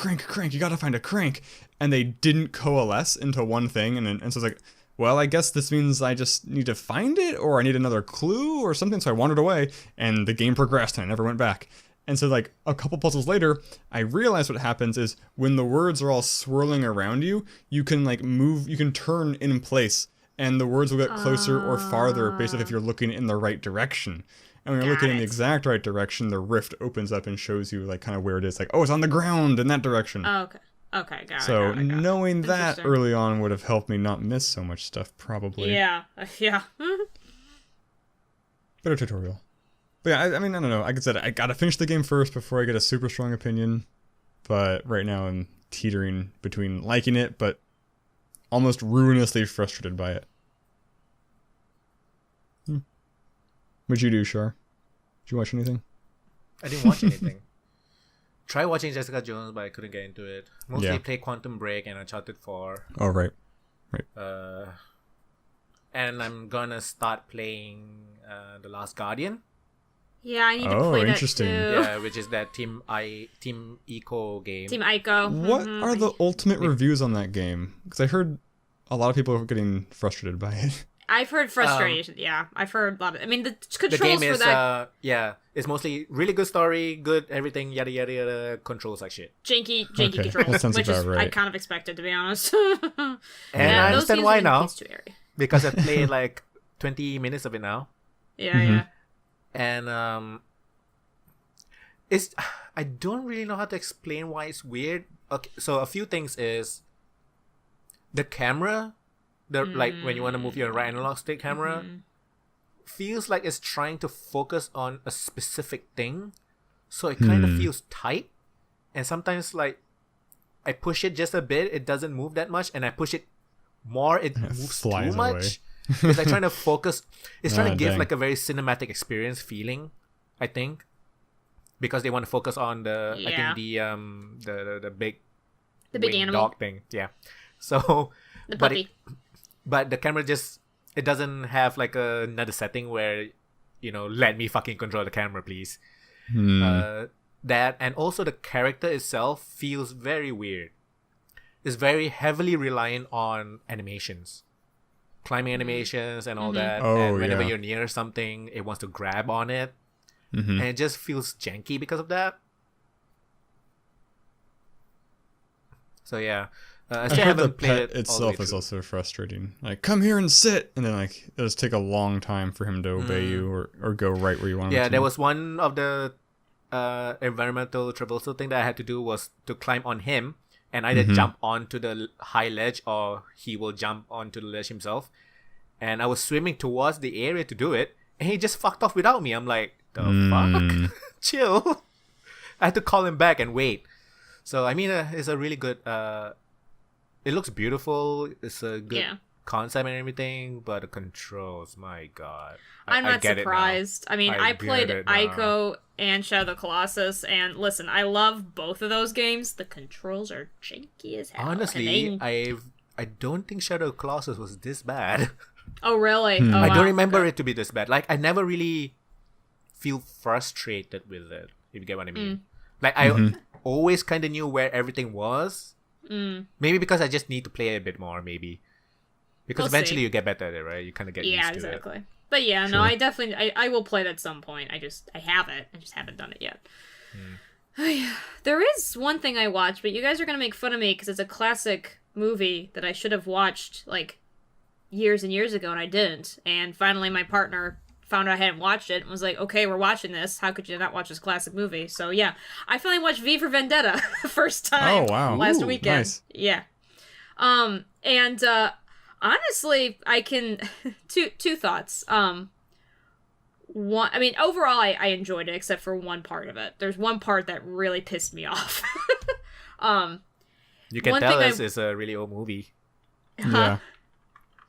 you gotta find a crank. And they didn't coalesce into one thing, and so it's like, well, I guess this means I just need to find it, or I need another clue, or something, so I wandered away, and the game progressed, and I never went back. And so, like, a couple puzzles later, I realized what happens is, when the words are all swirling around you, you can, like, move, you can turn in place, and the words will get closer or farther based on if you're looking in the right direction. And when you're looking in the exact right direction, the rift opens up and shows you like kind of where it is. Like, oh, it's on the ground in that direction. Oh, okay, got it. So got it. knowing that early on would have helped me not miss so much stuff, probably. Yeah. Better tutorial. But yeah, I mean, I don't know. Like I said, I gotta finish the game first before I get a super strong opinion. But right now I'm teetering between liking it, but almost ruinously frustrated by it. What'd you do, Shar? Did you watch anything? I didn't watch anything. Try watching Jessica Jones, but I couldn't get into it. Mostly play Quantum Break and Uncharted 4. Oh, right. And I'm gonna start playing The Last Guardian. Yeah, I need to play that interesting. too. Yeah, which is that Team Eco game. Team Ico. What are the ultimate reviews on that game? Because I heard a lot of people are getting frustrated by it. I've heard frustration. Yeah, I've heard a lot of. I mean, the controls the game for is, that. it's mostly really good story, good everything, yada yada yada. Controls like shit. Janky Okay, controls, that sounds which is about right. I kind of expected, to be honest. And I those understand games why are in now, PS2 area. because I've played like 20 minutes of it now, Yeah. and it's I don't really know how to explain why it's weird. Okay, so a few things is the camera like when you want to move your right analog stick camera, feels like it's trying to focus on a specific thing, so it kind of feels tight. And sometimes like I push it just a bit, it doesn't move that much, and I push it more, it moves too much. Away. It's like trying to focus. It's trying to give dang. like a very cinematic experience feeling, I think, because they want to focus on the I think the big big animal dog thing. Yeah. So the puppy. But the camera just, it doesn't have like another setting where, you know, let me fucking control the camera, please. That, and also the character itself feels very weird. It's very heavily reliant on animations, climbing animations and all that. And whenever you're near something, it wants to grab on it, and it just feels janky because of that. So yeah. I still haven't played it. Itself is also frustrating. Like, come here and sit, and then like it'll just take a long time for him to obey you or go right where you want him to. Yeah, there was one of the environmental traversal thing that I had to do was to climb on him and either jump onto the high ledge or he will jump onto the ledge himself. And I was swimming towards the area to do it, and he just fucked off without me. I'm like, the fuck? Chill. I had to call him back and wait. So I mean, it's a really good. It looks beautiful. It's a good concept and everything, but the controls, my god. I'm not surprised. I mean, I played Ico and Shadow of the Colossus, and listen, I love both of those games. The controls are janky as hell. Honestly, I don't think Shadow of the Colossus was this bad. Oh, really? Oh, I don't remember it to be this bad. Like, I never really feel frustrated with it, if you get what I mean. Like, I always kind of knew where everything was. Maybe because I just need to play it a bit more, maybe. Because eventually you get better at it, right? You kind of get used to it. Yeah, exactly. But yeah, no, I definitely, I will play it at some point. I have it. I just haven't done it yet. There is one thing I watched, but you guys are going to make fun of me because it's a classic movie that I should have watched, like, years and years ago, and I didn't. And finally my partner found out I hadn't watched it and was like, okay, we're watching this. How could you not watch this classic movie? So yeah, I finally watched V for Vendetta first time last weekend. Nice. Yeah. And honestly, I can two thoughts. One, I mean, overall, I enjoyed it except for one part of it. There's one part that really pissed me off. You can tell us it's a really old movie. Yeah.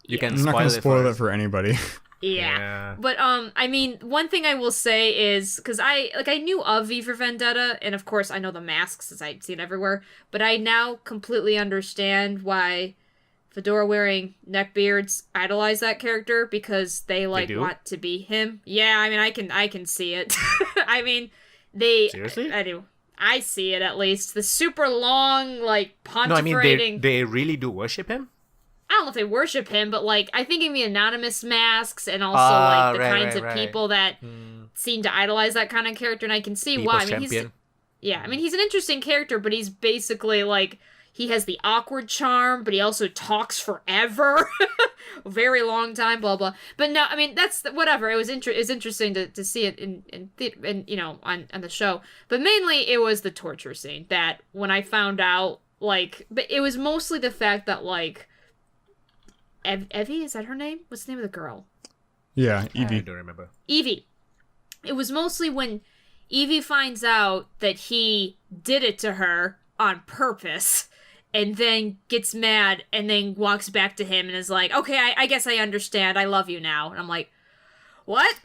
You can I'm not going to spoil it for anybody. Yeah. But I mean, one thing I will say is, because I knew of V for Vendetta, and of course I know the masks as I see it everywhere, but I now completely understand why fedora wearing neckbeards idolize that character, because they want to be him. Yeah, I mean, I can see it. I mean, seriously? I do. I see it, at least. The super long, pontiferating... No, I mean, they really do worship him? I don't know if they worship him, but, I think in the anonymous masks and also, the kinds of people that seem to idolize that kind of character, and I can see why. I mean, he's an interesting character, but he's basically, he has the awkward charm, but he also talks forever. A very long time, blah, blah. But no, I mean, that's, whatever. It was interesting to see it in on the show. But mainly, it was the torture scene that, when I found out, but it was mostly the fact that, Evie, is that her name? What's the name of the girl? Yeah, Evie. I don't remember. Evie. It was mostly when Evie finds out that he did it to her on purpose, and then gets mad, and then walks back to him and is like, okay, I guess I understand. I love you now. And I'm like, what?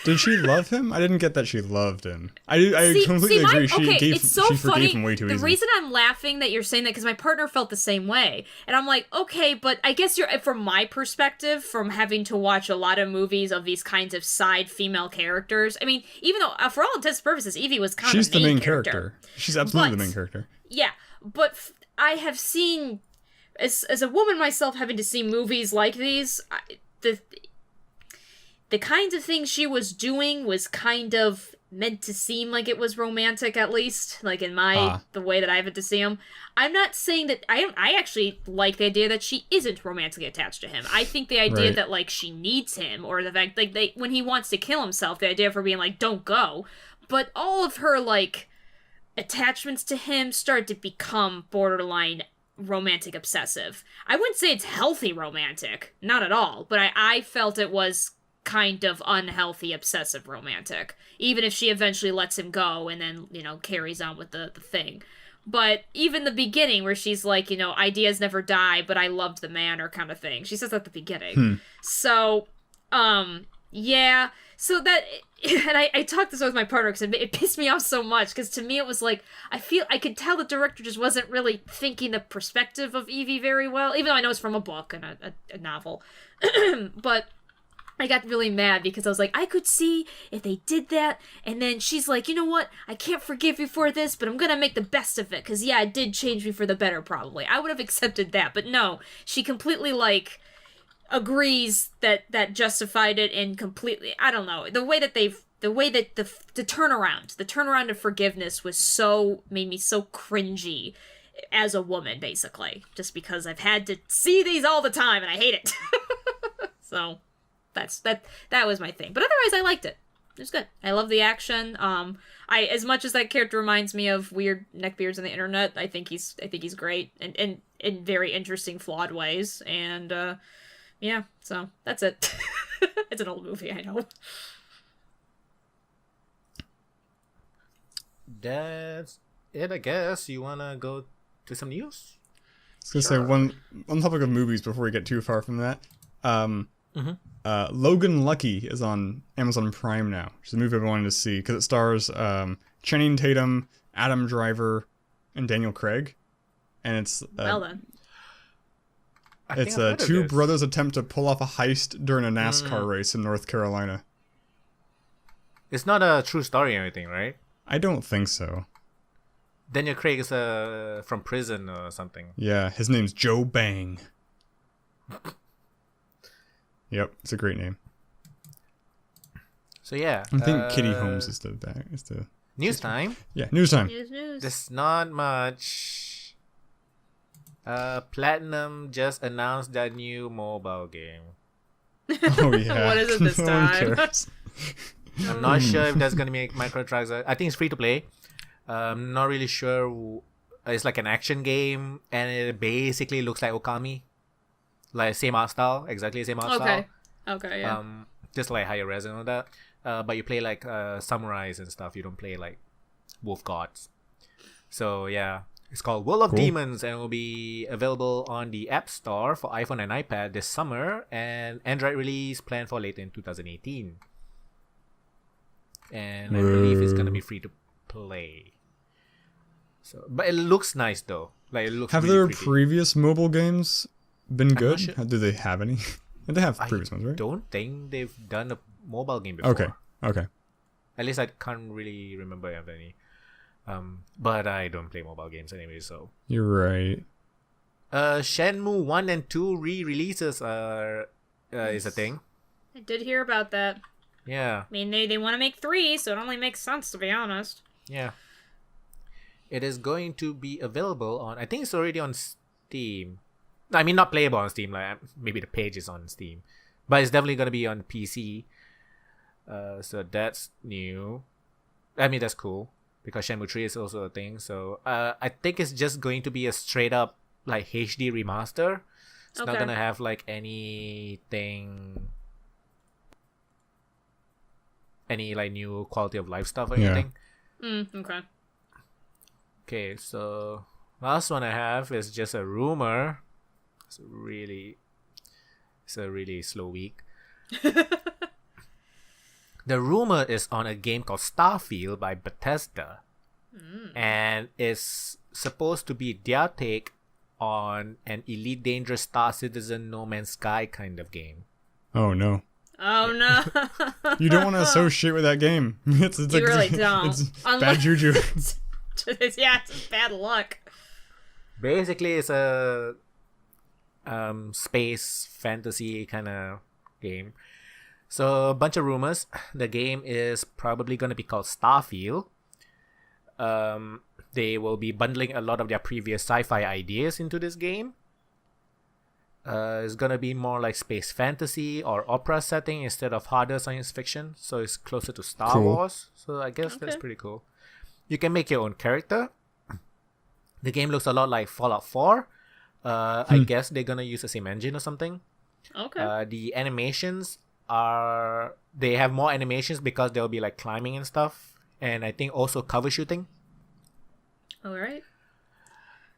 Did she love him? I didn't get that she loved him. I completely agree. She forgave him way too easily. The reason I'm laughing that you're saying that, because my partner felt the same way. And I'm like, okay, but I guess from my perspective, from having to watch a lot of movies of these kinds of side female characters, I mean, even though, for all intents and purposes, Evie was kind of the main character. She's absolutely the main character. Yeah, but I have seen, as a woman myself, having to see movies like these, the kinds of things she was doing was kind of meant to seem like it was romantic, at least, in the way that I have it to see him. I'm not saying that I actually like the idea that she isn't romantically attached to him. I think the idea that she needs him, or the fact when he wants to kill himself, the idea of her being don't go. But all of her attachments to him start to become borderline romantic obsessive. I wouldn't say it's healthy romantic, not at all, but I felt it was kind of unhealthy obsessive romantic, even if she eventually lets him go and then, you know, carries on with the thing. But even the beginning where she's like, you know, ideas never die, but I loved the man, or kind of thing. She says that at the beginning. So, yeah. So that, and I talked this with my partner because it pissed me off so much, because to me it was like, I could tell the director just wasn't really thinking the perspective of Evie very well, even though I know it's from a book and a novel. But I got really mad because I was like, I could see if they did that, and then she's like, you know what, I can't forgive you for this, but I'm gonna make the best of it, because yeah, it did change me for the better, probably. I would have accepted that, but no, she completely, like, agrees that justified it, and completely, I don't know, the way that the turnaround of forgiveness made me so cringy as a woman, basically, just because I've had to see these all the time, and I hate it. So... That was my thing. But otherwise, I liked it. It was good. I love the action. As much as that character reminds me of weird neckbeards on the internet, I think he's great and in very interesting, flawed ways. And yeah, so that's it. It's an old movie, I know. That's it, I guess. You wanna go to some news? I was gonna say one topic of movies before we get too far from that. Logan Lucky is on Amazon Prime now, which is a movie I've been wanting to see because it stars Channing Tatum, Adam Driver, and Daniel Craig, and it's well then. It's two brothers attempt to pull off a heist during a NASCAR race in North Carolina. It's not a true story or anything, right? I don't think so. Daniel Craig is from prison or something. Yeah, his name's Joe Bang. Yep, it's a great name. So yeah, I think Kitty Holmes is the news time. Yeah, news time. News. There's not much. Platinum just announced their new mobile game. Oh yeah. What is it this time? I'm not sure if that's gonna be microtransactions. I think it's free to play. I'm not really sure. It's like an action game, and it basically looks like Okami. Like same art style, exactly the same art style. Okay, yeah. Just like higher res and all that. But you play like samurais and stuff. You don't play like wolf gods. So yeah, it's called World of Demons, and it will be available on the App Store for iPhone and iPad this summer, and Android release planned for late in 2018. And I believe it's gonna be free to play. So, but it looks nice though. Like it looks. Have really their pretty. previous mobile games been good? Sure. Do they have any? They have previous ones, right? I don't think they've done a mobile game before. Okay. At least I can't really remember of any. But I don't play mobile games anyway, so. You're right. Shenmue 1 and 2 re-releases is a thing. I did hear about that. Yeah. I mean, they want to make 3, so it only makes sense, to be honest. Yeah. It is going to be available on, I think it's already on Steam. I mean, not playable on Steam, like maybe the page is on Steam. But it's definitely going to be on PC. So that's new. I mean, that's cool. Because Shenmue 3 is also a thing. So I think it's just going to be a straight up like HD remaster. It's not going to have like anything... Any like new quality of life stuff or anything. Okay. Okay, so last one I have is just a rumor. It's a really slow week. The rumor is on a game called Starfield by Bethesda. And it's supposed to be their take on an Elite Dangerous Star Citizen No Man's Sky kind of game. Oh no. Oh no. You don't want to associate with that game. It's you really don't. It's bad juju. It's bad luck. Basically, it's a space fantasy kind of game. So a bunch of rumors. The game is probably going to be called Starfield. They will be bundling a lot of their previous sci-fi ideas into this game. It's going to be more like space fantasy or opera setting instead of harder science fiction. So it's closer to Star Wars. So I guess that's pretty cool. You can make your own character. The game looks a lot like Fallout 4. I guess they're gonna use the same engine or something. Okay. The animations they have more animations because there'll be like climbing and stuff, and I think also cover shooting. All right.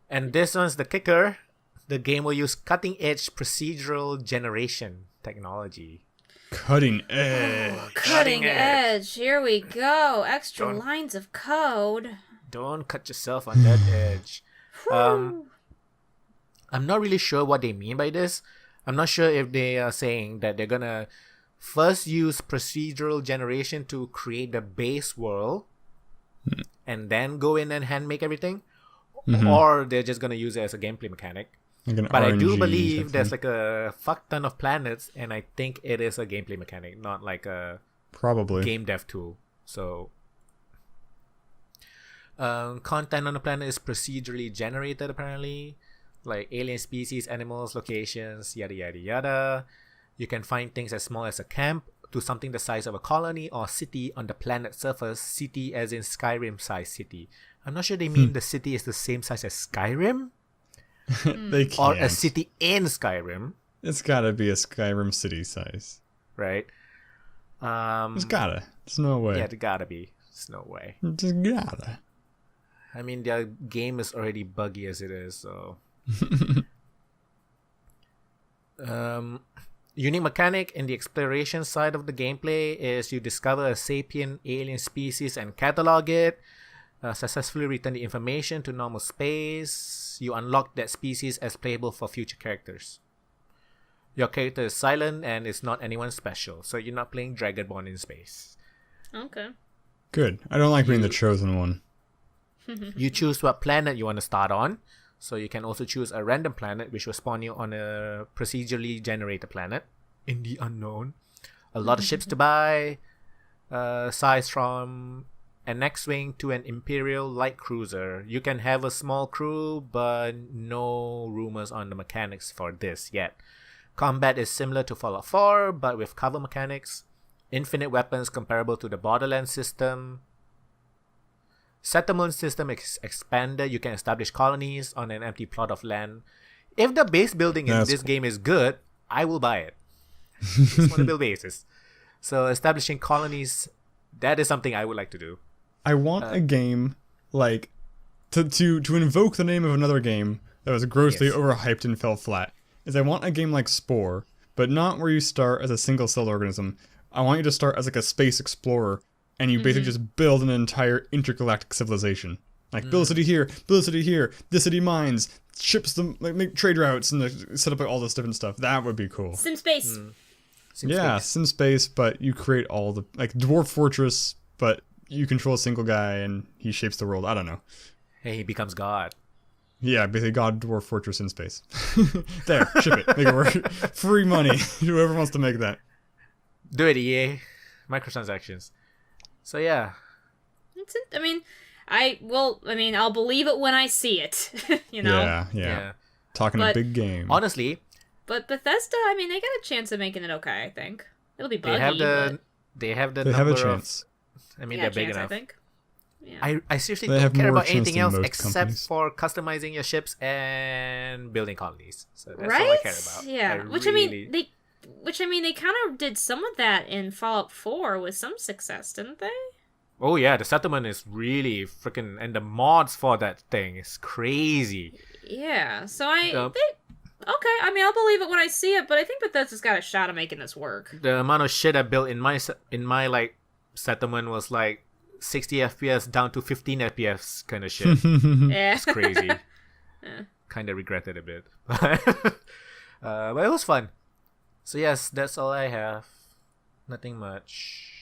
And this one's the kicker. The game will use cutting-edge procedural generation technology. Cutting edge. Cutting edge. Here we go. Extra Don't- lines of code. Don't cut yourself on that edge. I'm not really sure what they mean by this. I'm not sure if they are saying that they're gonna first use procedural generation to create the base world and then go in and hand make everything, or they're just gonna use it as a gameplay mechanic. Like an But I do RNG believe type there's thing. like a fuck ton of planets, and I think it is a gameplay mechanic, not like a Probably. game dev tool. So content on the planet is procedurally generated, apparently, like alien species, animals, locations, yada yada yada. You can find things as small as a camp to something the size of a colony or city on the planet's surface. City as in Skyrim size city. I'm not sure they mean the city is the same size as Skyrim They can't. or a city in Skyrim, It's gotta be a Skyrim city size. right? It's gotta. There's no way. Yeah, it gotta be. There's no way. Just gotta. I mean, their game is already buggy as it is, so. Unique mechanic in the exploration side of the gameplay is you discover a sapient alien species and catalog it. Successfully return the information to normal space. You unlock that species as playable for future characters. Your character is silent and is not anyone special, so you're not playing Dragonborn in space. Okay. Good. I don't like being the chosen one. You choose what planet you want to start on. So you can also choose a random planet which will spawn you on a procedurally generated planet in the unknown. A lot of ships to buy. Size from an X-Wing to an Imperial light cruiser. You can have a small crew, but no rumors on the mechanics for this yet. Combat is similar to Fallout 4, but with cover mechanics. Infinite weapons comparable to the Borderlands system. Settlement system is expanded. You can establish colonies on an empty plot of land. If the base building in this game is good, I will buy it. Just want to build bases. So establishing colonies, that is something I would like to do. I want a game like to invoke the name of another game that was grossly Yes. overhyped and fell flat. Is I want a game like Spore, but not where you start as a single cell organism. I want you to start as like a space explorer, and you basically just build an entire intergalactic civilization. Like build a city here, build a city here. This city mines, ships them, like make trade routes, and set up like, all this different stuff. That would be cool. Sim space. Yeah, sim space, but you create all the like dwarf fortress, but you control a single guy and he shapes the world. I don't know. Hey, he becomes God. Yeah, basically God dwarf fortress in space. There, ship it, make it work. Free money. Whoever wants to make that. Do it, EA. Microtransactions. So yeah. It's I mean, I'll believe it when I see it. You know. Yeah. Talking But- a big game. Honestly, But Bethesda, I mean, they got a chance of making it okay. I think it'll be buggy. they have the but they have the They number have a chance. of. I mean, yeah, they're big chance, enough. I think. Yeah. I seriously They don't have care more about chance anything than else most except companies. for customizing your ships and building colonies. So that's right? all I care about. Yeah. Which I mean, they kind of did some of that in Fallout 4 with some success, didn't they? Oh yeah, the settlement is really freaking, and the mods for that thing is crazy. Yeah. So Yep. okay. I mean, I'll believe it when I see it, but I think Bethesda's got a shot of making this work. The amount of shit I built in my like settlement was like 60 FPS down to 15 FPS kind of shit. Yeah. It's crazy. Kind of regret it a bit, but it was fun. So yes, that's all I have. Nothing much.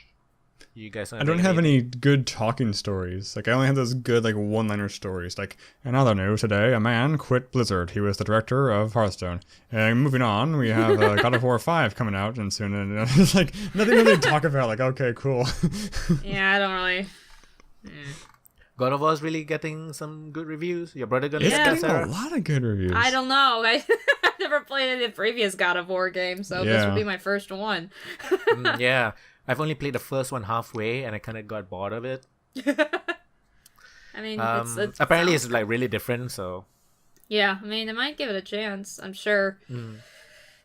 You guys? I don't have any good talking stories. Like I only have those good like one-liner stories. Like in other news today, a man quit Blizzard. He was the director of Hearthstone. And moving on, we have God of War 5 coming out and soon. And it's like nothing really to talk about. Like okay, cool. Yeah, I don't really. God of War is really getting some good reviews. Your brother gonna It's get that, getting a Sarah? lot of good reviews. I don't know. I've never played any of the previous God of War games, so this Yeah. would be my first one. Yeah, I've only played the first one halfway, and I kind of got bored of it. I mean, it's Apparently, it's like really different. So Yeah, I mean, they might give it a chance. I'm sure.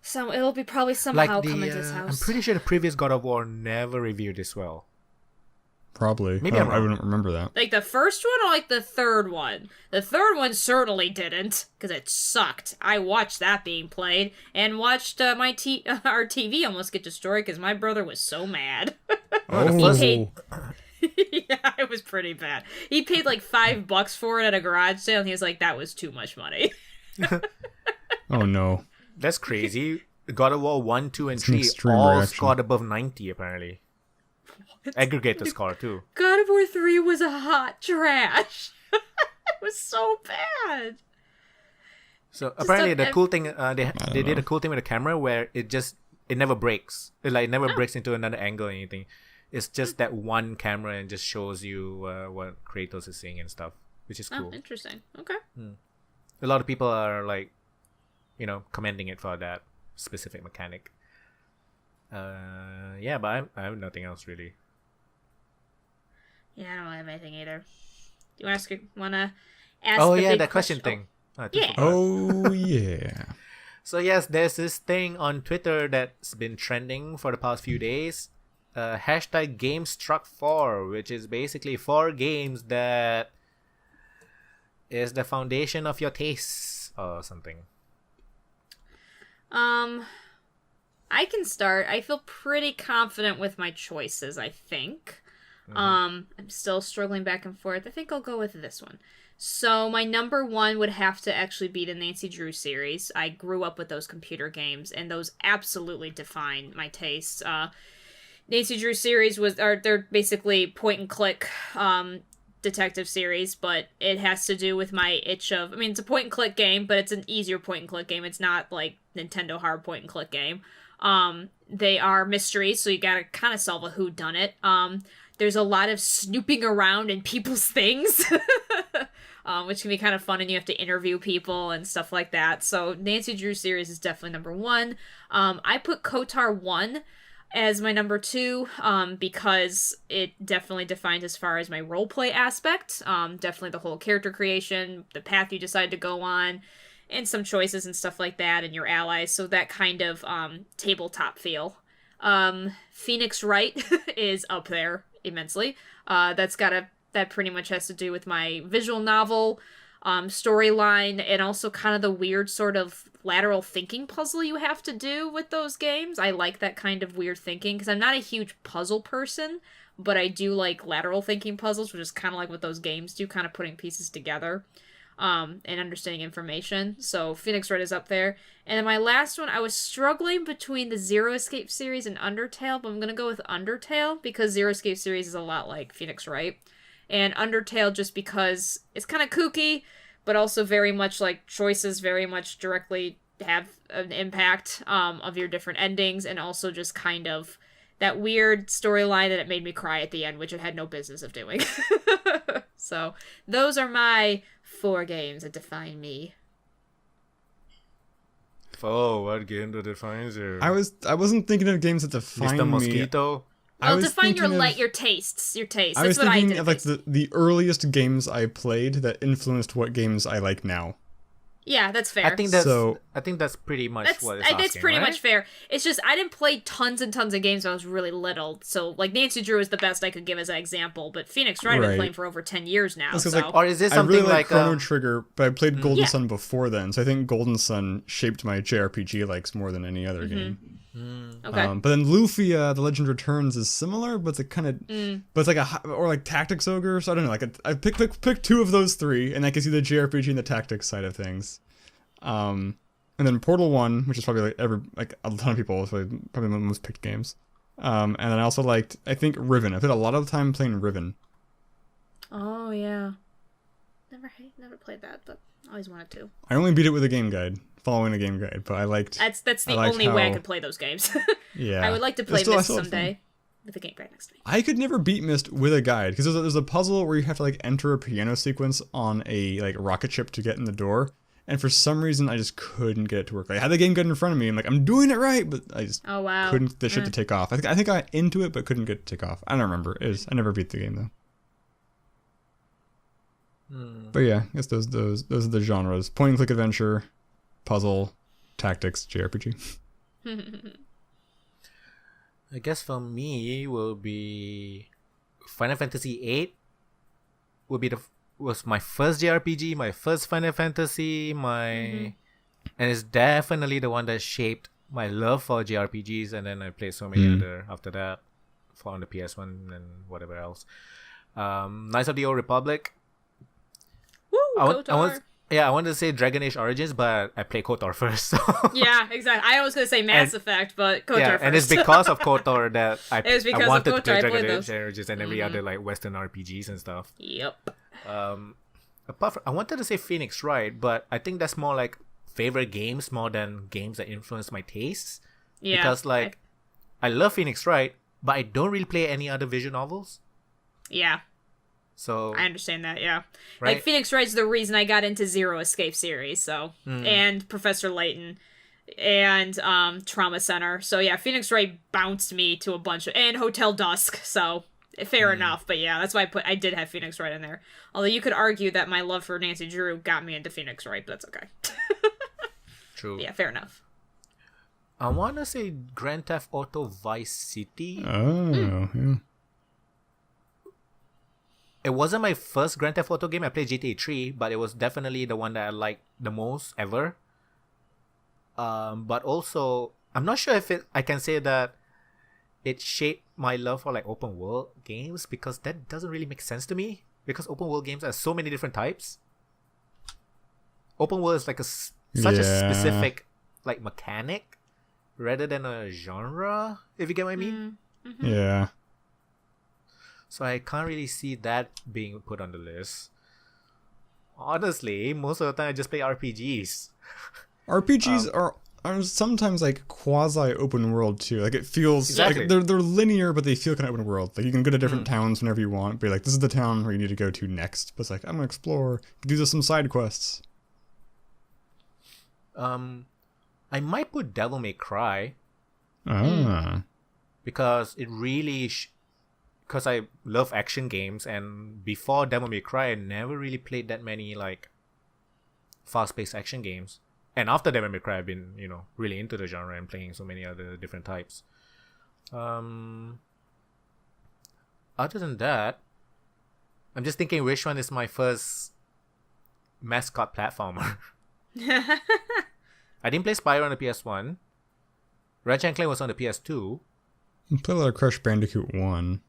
So it'll be probably somehow coming to his house. I'm pretty sure the previous God of War never reviewed this well. Probably. Maybe I wouldn't remember that. Like the first one or like the third one? The third one certainly didn't, because it sucked. I watched that being played and watched our TV almost get destroyed because my brother was so mad. Oh. Yeah, it was pretty bad. He paid like $5 for it at a garage sale, and he was like, "That was too much money." Oh no. That's crazy. God of War 1, 2, and It's an 3 extreme all reaction. scored above 90, apparently. Aggregate the score, too. God of War 3 was a hot trash. It was so bad. So apparently the don't- cool thing, they did know. a cool thing with the camera where it never breaks. It never breaks into another angle or anything. It's just that one camera and just shows you what Kratos is seeing and stuff, which is cool. Oh, interesting. Okay. A lot of people are commending it for that specific mechanic. Yeah, but I have nothing else really. Yeah, I don't have anything either. Do you wanna ask Oh the yeah, big that question thing. I totally Yeah. forgot. Oh yeah. So yes, there's this thing on Twitter that's been trending for the past few days. Hashtag GameStruck4, which is basically 4 games that is the foundation of your tastes or something. I can start. I feel pretty confident with my choices, I think. I'm still struggling back and forth. I think I'll go with this one. So my number 1 would have to actually be the Nancy Drew series. I grew up with those computer games, and those absolutely define my tastes. Nancy Drew series they're basically point and click detective series, but it has to do with my itch of, I mean, it's a point and click game, but it's an easier point and click game. It's not like Nintendo hard point and click game. They are mysteries, so you gotta kind of solve a whodunit. There's a lot of snooping around in people's things, which can be kind of fun, and you have to interview people and stuff like that. So Nancy Drew series is definitely number 1. I put KOTOR 1 as my number 2, because it definitely defined as far as my roleplay aspect. Definitely the whole character creation, the path you decide to go on, and some choices and stuff like that, and your allies. So that kind of tabletop feel. Phoenix Wright is up there immensely. That pretty much has to do with my visual novel storyline, and also kind of the weird sort of lateral thinking puzzle you have to do with those games. I like that kind of weird thinking, because I'm not a huge puzzle person, but I do like lateral thinking puzzles, which is kind of like what those games do, kind of putting pieces together and understanding information. So Phoenix Wright is up there. And then my last one, I was struggling between the Zero Escape series and Undertale, but I'm going to go with Undertale, because Zero Escape series is a lot like Phoenix Wright. And Undertale just because it's kind of kooky, but also very much like choices very much directly have an impact of your different endings, and also just kind of that weird storyline that it made me cry at the end, which it had no business of doing. So those are my 4 games that define me. Oh, what game that defines you? I wasn't thinking of games that define Mr. me. Mosquito? Well, was define your thinking of- your tastes. Your tastes. I was That's what I thinking did. of like the earliest games I played that influenced what games I like now. Yeah, that's fair. I think that's pretty much what it's asking, that's pretty right? much fair. It's just I didn't play tons and tons of games when I was really little. So like Nancy Drew is the best I could give as an example, but Phoenix Wright I've been Right. playing for over 10 years now. That's 'cause, So like, Or is this I something really like like Chrono Trigger, but I played Golden Yeah. Sun before then, so I think Golden Sun shaped my JRPG likes more than any other game. okay. But then Lufia, The Legend Returns is similar, but it's a kind of, but it's like or like Tactics Ogre. So I don't know. Like I pick 2 of those 3, and that gives you the JRPG and the tactics side of things. And then Portal 1, which is probably like a ton of people, so probably one of the most picked games. And then I also liked, I think, Riven. I've had a lot of time playing Riven. Oh yeah. Never played that, but I always wanted to. I only beat it with a game guide, following a game guide, but I liked. That's the I liked only way I how- could play those games. Yeah, I would like to It's play still- I Myst still have fun. someday with a game guide next to me. I could never beat Myst with a guide because there's a puzzle where you have to like enter a piano sequence on a like rocket ship to get in the door, and for some reason I just couldn't get it to work. Like, I had the game guide in front of me, and like I'm doing it right, but I just Oh wow. couldn't get the shit to take off. I think I got into it, but couldn't get it to take off. I don't remember. I never beat the game though. But yeah, I guess those are the genres: point and click adventure, puzzle, tactics, JRPG. I guess for me will be Final Fantasy VIII. Was my first JRPG, my first Final Fantasy, and it's definitely the one that shaped my love for JRPGs, and then I played so many other after that, on the PS1 and whatever else. Knights of the Old Republic. Woo, KOTOR. I wanted to say Dragon Age Origins, but I played KOTOR first. So. Yeah, exactly. I was going to say Mass Effect, but KOTOR first. And it's because of KOTOR that I wanted to play KOTOR, Dragon Age Origins and every other like Western RPGs and stuff. Yep. Apart from, I wanted to say Phoenix Wright, but I think that's more like favorite games more than games that influence my tastes. Yeah. Because like, I love Phoenix Wright, but I don't really play any other visual novels. Yeah. So I understand that, yeah. Right? Like, Phoenix Wright's the reason I got into Zero Escape series, so. And Professor Layton. And Trauma Center. So, yeah, Phoenix Wright bounced me to a bunch of... And Hotel Dusk, so... Fair enough, but yeah, that's why I did have Phoenix Wright in there. Although you could argue that my love for Nancy Drew got me into Phoenix Wright, but that's okay. True. Yeah, fair enough. I want to say Grand Theft Auto Vice City. Oh, yeah. It wasn't my first Grand Theft Auto game. I played GTA 3, but it was definitely the one that I liked the most ever. But also, I'm not sure if I can say that it shaped my love for like open world games, because that doesn't really make sense to me, because open world games have so many different types. Open world is like such a specific like mechanic rather than a genre, if you get what I mean. Mm-hmm. Yeah. So I can't really see that being put on the list. Honestly, most of the time I just play RPGs. RPGs are sometimes like quasi open world too. Like it feels Exactly. like they're linear, but they feel kind of open world. Like you can go to different towns whenever you want. Be like, this is the town where you need to go to next. But it's like, I'm gonna explore. These are some side quests. I might put Devil May Cry because it really because I love action games, and before Devil May Cry I never really played that many like fast-paced action games. And after Devil May Cry, I've been, really into the genre and playing so many other different types. Other than that, I'm just thinking which one is my first mascot platformer. I didn't play Spyro on the PS1. Ratchet & Clank was on the PS2. You play a lot of Crash Bandicoot 1.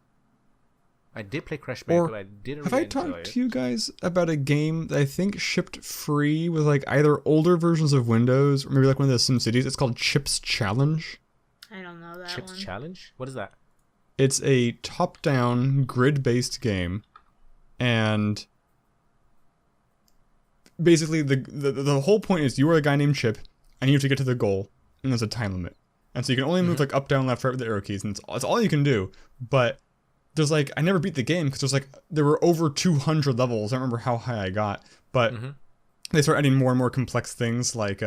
I did play Crash Bandicoot. I didn't have really I talked to you guys about a game that I think shipped free with like either older versions of Windows or maybe like one of the SimCities? It's called Chips Challenge. I don't know that Chips one. Challenge? What is that? It's a top-down grid-based game, and basically the whole point is you are a guy named Chip, and you have to get to the goal, and there's a time limit. And so you can only move like up, down, left, right with the arrow keys, and it's all you can do. But there's like, I never beat the game because there were over 200 levels. I don't remember how high I got, but they start adding more and more complex things like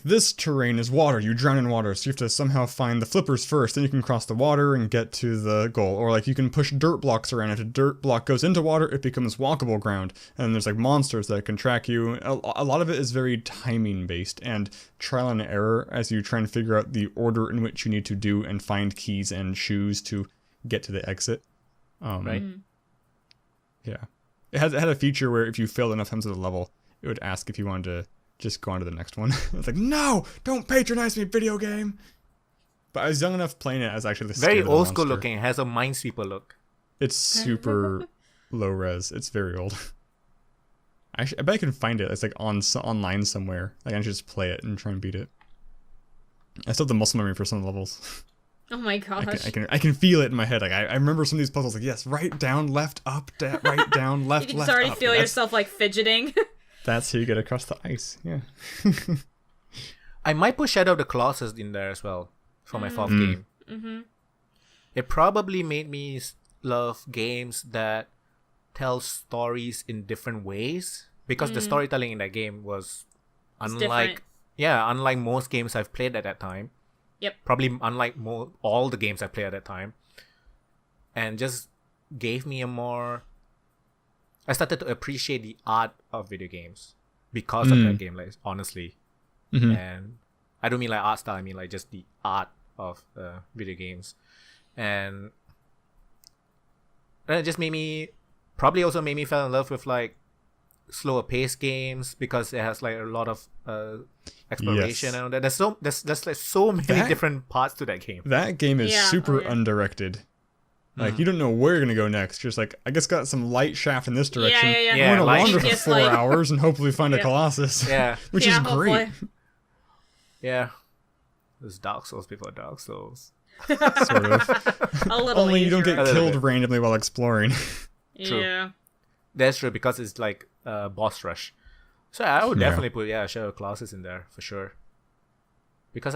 this terrain is water, you drown in water, so you have to somehow find the flippers first, then you can cross the water and get to the goal. Or like you can push dirt blocks around. If a dirt block goes into water, it becomes walkable ground. And there's like monsters that can track you. A lot of it is very timing based and trial and error as you try and figure out the order in which you need to do and find keys and shoes to get to the exit. Right. Yeah. It had a feature where if you failed enough times of the level, it would ask if you wanted to just go on to the next one. It's like, no, don't patronize me, video game. But I was young enough playing it as actually the very old school looking. It has a Minesweeper look. It's super low res. It's very old. I bet I can find it. It's like online somewhere. Like I can just play it and try and beat it. I still have the muscle memory for some of the levels. Oh my gosh. I can feel it in my head. Like I remember some of these puzzles. Like yes, right, down, left, up, right, down, left, you can left, already up. feel yourself like fidgeting. That's how you get across the ice. Yeah. I might put Shadow of the Colossus in there as well for my fourth game. Mm-hmm. It probably made me love games that tell stories in different ways, because the storytelling in that game was unlike most games I've played at that time. Yep. Probably unlike all the games I played at that time, and just gave me a more I started to appreciate the art of video games because of that game. Like honestly, and I don't mean like art style. I mean like just the art of video games, and it just probably also made me fall in love with like slower paced games because it has like a lot of exploration and all that. There's like so many different parts to that game. That game is super undirected. Like you don't know where you're gonna go next. You're just like, I guess got some light shaft in this direction. Yeah, I'm gonna wander for just 4 hours and hopefully find a Colossus. Yeah, which is great. Yeah, those Dark Souls before Dark Souls. Sort of. A little Only easier. you don't get killed randomly while exploring. True. Yeah. That's true because it's like boss rush. So I would definitely put Shadow Colossus in there for sure. Because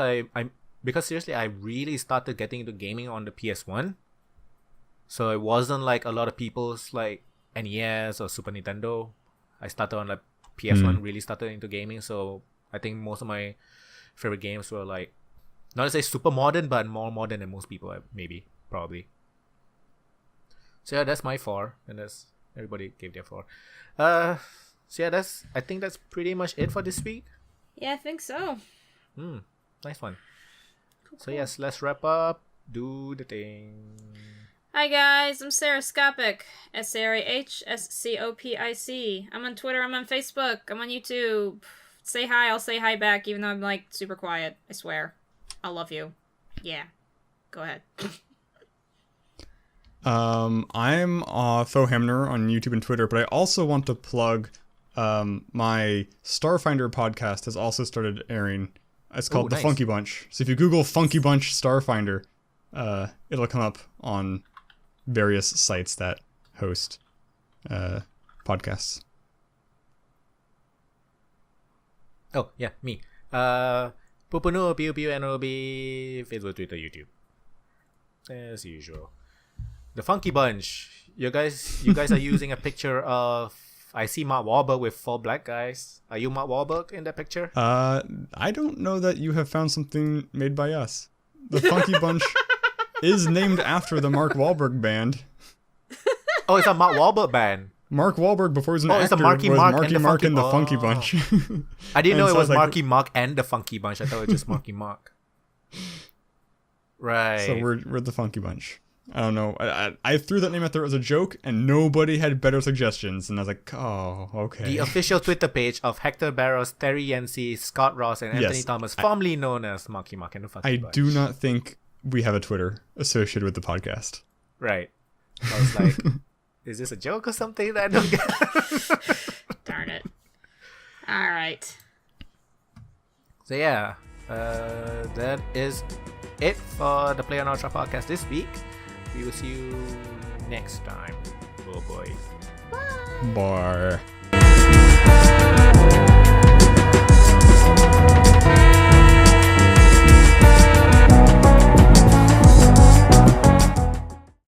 because seriously I really started getting into gaming on the PS1. So it wasn't like a lot of people's like NES or Super Nintendo. I started on like PS1, really started into gaming. So I think most of my favorite games were like, not to say super modern, but more modern than most people, probably. So yeah, that's my 4, and that's everybody gave their 4. So yeah, I think that's pretty much it for this week. Yeah, I think so. Nice one. Cool. So yes, let's wrap up. Do the thing. Hi guys, I'm Sarahscopic. SARAHSCOPIC. I'm on Twitter, I'm on Facebook, I'm on YouTube. Say hi, I'll say hi back, even though I'm like super quiet. I swear. I love you. Yeah. Go ahead. I'm Foehamner on YouTube and Twitter, but I also want to plug my Starfinder podcast has also started airing. It's called The Funky Bunch. So if you Google Funky Bunch Starfinder, it'll come up on various sites that host podcasts. Oh, yeah, me. Pupunoob, PUPUNOB, Facebook, Twitter, YouTube. As usual. The Funky Bunch. You guys are using a picture of... I see Mark Wahlberg with 4 black guys. Are you Mark Wahlberg in that picture? I don't know that you have found something made by us. The Funky Bunch is named after the Mark Wahlberg band. Oh, it's a Mark Wahlberg band. Mark Wahlberg, before he was an actor, it's a Marky was Mark Marky and the Mark Funky- and the Funky Bunch. I didn't know it was like, Marky Mark and the Funky Bunch. I thought it was just Marky Mark. Right. So we're the Funky Bunch. I don't know. I threw that name out there as a joke, and nobody had better suggestions. And I was like, oh, okay. The official Twitter page of Hector Barros, Terry Yancey, Scott Ross, and Anthony Thomas, formerly known as Marky Mark and the Funky Bunch. I do not think we have a Twitter associated with the podcast. Right. I was like, is this a joke or something that I don't get? Darn it. Alright. So yeah, that is it for the playonultra podcast this week. We will see you next time. Oh boy. Bye.